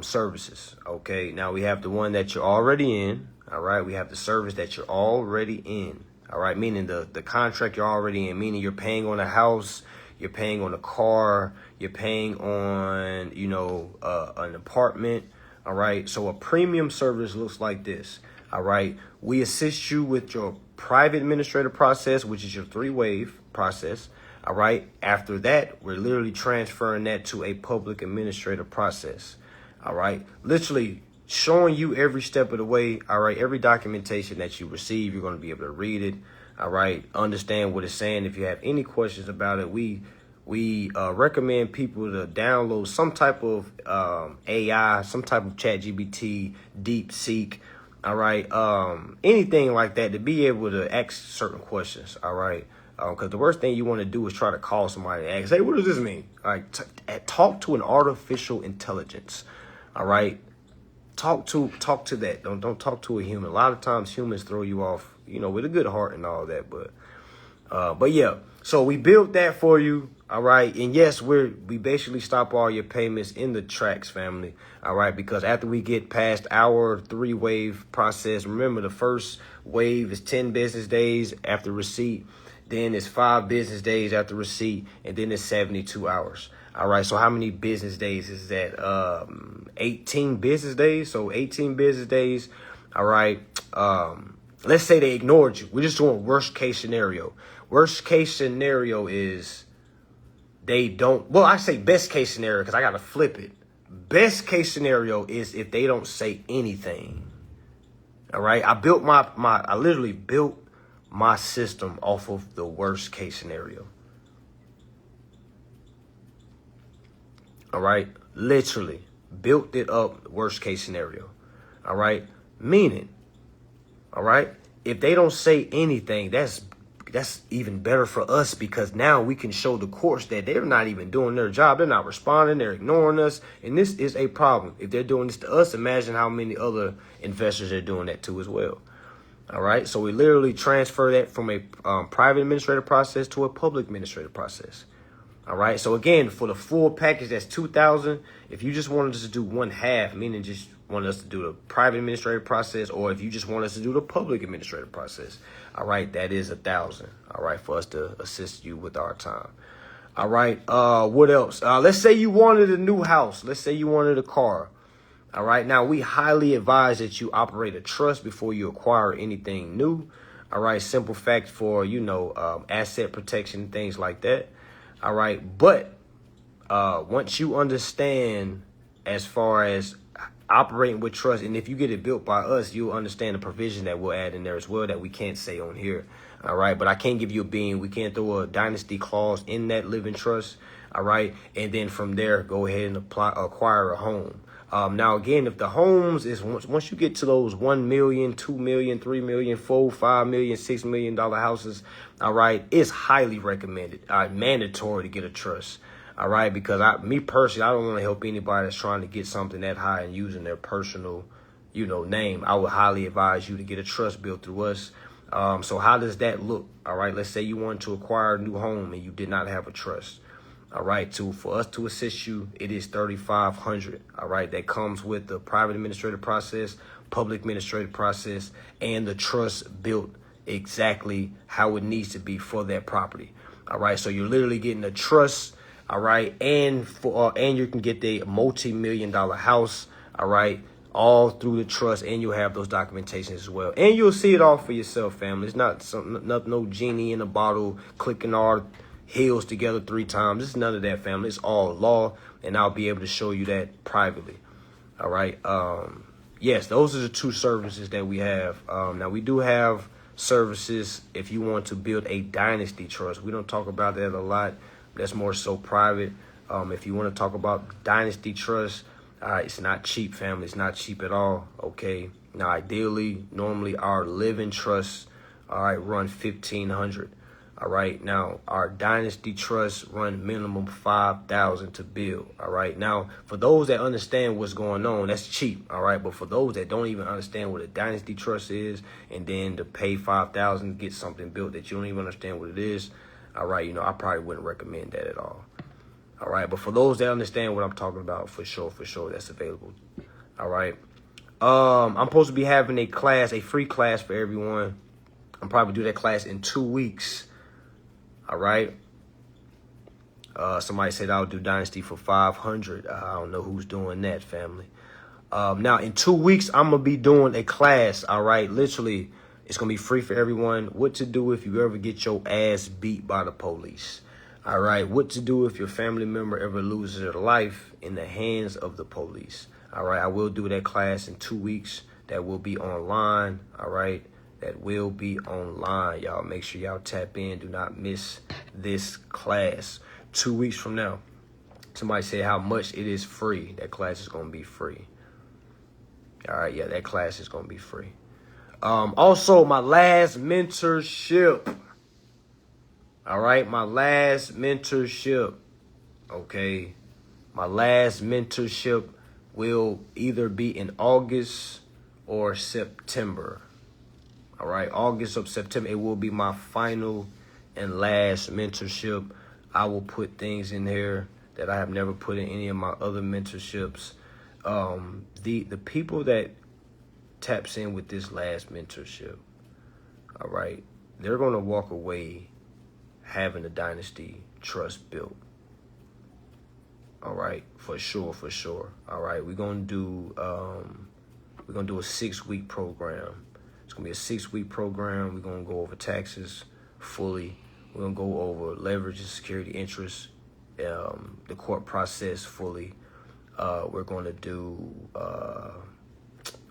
services. Okay, now we have the one that you're already in. All right, we have the service that you're already in. All right, meaning the contract you're already in, meaning you're paying on a house, you're paying on a car, you're paying on, an apartment. All right, so a premium service looks like this. All right, we assist you with your private administrative process, which is your 3-wave process. All right, after that, we're literally transferring that to a public administrative process. All right, literally showing you every step of the way. All right, every documentation that you receive, you're going to be able to read it. All right, understand what it's saying. If you have any questions about it, we recommend people to download some type of AI, some type of ChatGPT, DeepSeek. All right, anything like that to be able to ask certain questions. All right, because the worst thing you want to do is try to call somebody and ask, hey, what does this mean? All right, talk to an artificial intelligence. All right, talk to that. Don't talk to a human. A lot of times humans throw you off, with a good heart and all that. But yeah, so we built that for you. All right. And yes, we basically stop all your payments in the tracks, family. All right. Because after we get past our 3-wave process, remember the first wave is 10 business days after receipt. Then it's 5 business days after receipt. And then it's 72 hours. All right. So how many business days is that? 18 business days. So 18 business days. All right. Let's say they ignored you. We're just doing worst case scenario. Worst case scenario is they don't. Well, I say best case scenario because I got to flip it. Best case scenario is if they don't say anything. All right. I literally built my system off of the worst case scenario. All right. Literally built it up. Worst case scenario. All right. Meaning. All right. If they don't say anything, that's even better for us because now we can show the courts that they're not even doing their job. They're not responding. They're ignoring us. And this is a problem. If they're doing this to us, imagine how many other investors are doing that to as well. All right. So we literally transfer that from a private administrative process to a public administrative process. All right. So again, for the full package, that's $2,000. If you just wanted us to do one half, meaning just want us to do the private administrative process, or if you just want us to do the public administrative process, all right, that is $1,000. All right, for us to assist you with our time. All right. What else? Let's say you wanted a new house. Let's say you wanted a car. All right. Now, we highly advise that you operate a trust before you acquire anything new. All right. Simple fact for, asset protection, things like that. All right. But once you understand as far as operating with trust, and if you get it built by us, you'll understand the provision that we'll add in there as well that we can't say on here. All right. But I can't give you a bean. We can't throw a dynasty clause in that living trust. All right. And then from there, go ahead and acquire a home. Now, again, if the homes is once you get to those 1 million, 2 million, 3 million, 4, 5 million, $6 million houses, all right, it's highly recommended, mandatory to get a trust. All right, because me personally, I don't want to help anybody that's trying to get something that high and using their personal, name. I would highly advise you to get a trust built through us. So how does that look? All right, let's say you want to acquire a new home and you did not have a trust. All right, for us to assist you, it is $3,500. All right, that comes with the private administrative process, public administrative process, and the trust built exactly how it needs to be for that property. All right, so you're literally getting a trust. All right, and you can get the multi-million-dollar house. All right, all through the trust, and you'll have those documentations as well, and you'll see it all for yourself, family. It's not no genie in a bottle clicking all heels together 3 times. It's none of that, family. It's all law, and I'll be able to show you that privately. All right. Yes, those are the 2 services that we have. Now, we do have services if you want to build a dynasty trust. We don't talk about that a lot. That's more so private. If you want to talk about dynasty trust, it's not cheap, family. It's not cheap at all. Okay. Now, ideally, normally our living trusts, all right, run $1,500. All right. Now, our dynasty trusts run minimum $5,000 to build. All right. Now, for those that understand what's going on, that's cheap. All right. But for those that don't even understand what a dynasty trust is, and then to pay $5,000 to get something built that you don't even understand what it is, all right, I probably wouldn't recommend that at all. All right. But for those that understand what I'm talking about, for sure, that's available. All right. I'm supposed to be having a free class for everyone. I'm probably do that class in 2 weeks. All right. Somebody said I'll do Dynasty for $500. I don't know who's doing that, family. Now, in 2 weeks, I'm going to be doing a class. All right. Literally, it's going to be free for everyone. What to do if you ever get your ass beat by the police. All right. What to do if your family member ever loses their life in the hands of the police. All right. I will do that class in 2 weeks. That will be online. All right. That will be online, y'all. Make sure y'all tap in. Do not miss this class. 2 weeks from now. Somebody said how much it is free. That class is going to be free. All right, yeah, that class is going to be free. Also, my last mentorship. All right, my last mentorship. Okay, my last mentorship will either be in August or September. All right, August or September, it will be my final and last mentorship. I will put things in here that I have never put in any of my other mentorships. The people that taps in with this last mentorship, all right, they're going to walk away having a dynasty trust built. All right, for sure. All right, we're going to do a 6-week program. It's going to be a 6-week program. We're going to go over taxes fully. We're going to go over leverage and security interest, the court process fully. We're going to do,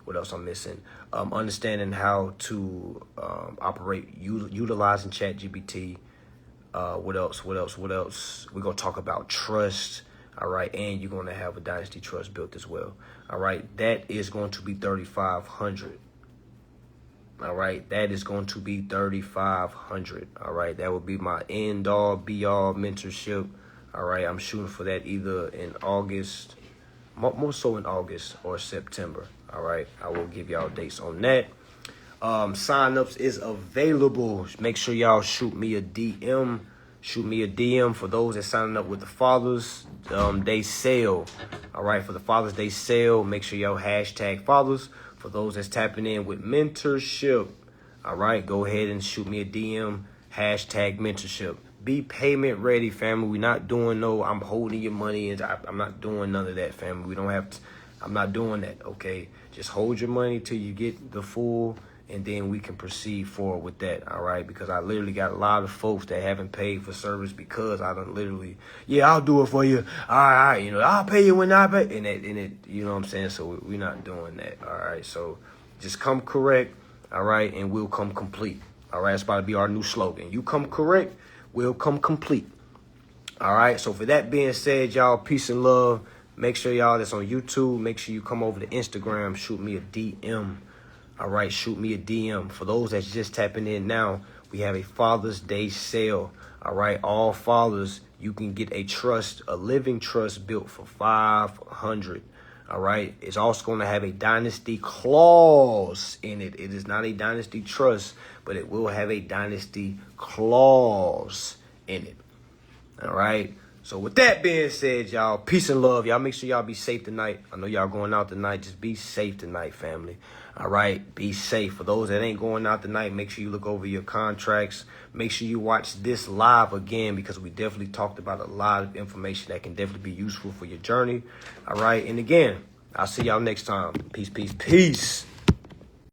what else I'm missing? Understanding how to operate, utilizing ChatGPT. What else? We're going to talk about trust. All right, and you're going to have a dynasty trust built as well. All right, that is going to be $3,500. All right, that is going to be $3,500. All right, that will be my end-all, be-all mentorship. All right, I'm shooting for that either in August, more so in August or September. All right, I will give y'all dates on that. Sign-ups is available. Make sure y'all shoot me a DM. Shoot me a DM for those that signing up with the Father's Day sale. All right, for the Father's Day sale, make sure y'all hashtag fathers. For those that's tapping in with mentorship, all right, go ahead and shoot me a DM, hashtag mentorship. Be payment ready, family. We're not doing I'm holding your money. And I'm not doing none of that, family. We don't have to, I'm not doing that, okay? Just hold your money till you get the full, and then we can proceed forward with that, all right? Because I literally got a lot of folks that haven't paid for service because I don't literally, yeah, I'll do it for you. All right, I'll pay you when I pay. And it, you know what I'm saying? So we're not doing that, all right? So just come correct, all right, and we'll come complete. All right, it's about to be our new slogan. You come correct, we'll come complete. All right, so for that being said, y'all, peace and love. Make sure y'all that's on YouTube, make sure you come over to Instagram, shoot me a DM. All right, shoot me a DM. For those that's just tapping in now, we have a Father's Day sale. All right, all fathers, you can get a living trust built for $500. All right, it's also going to have a dynasty clause in it. It is not a dynasty trust, but it will have a dynasty clause in it. All right. So with that being said, y'all, peace and love. Y'all make sure y'all be safe tonight. I know y'all going out tonight. Just be safe tonight, family. All right. Be safe. For those that ain't going out tonight, make sure you look over your contracts. Make sure you watch this live again, because we definitely talked about a lot of information that can definitely be useful for your journey. All right. And again, I'll see y'all next time. Peace, peace, peace.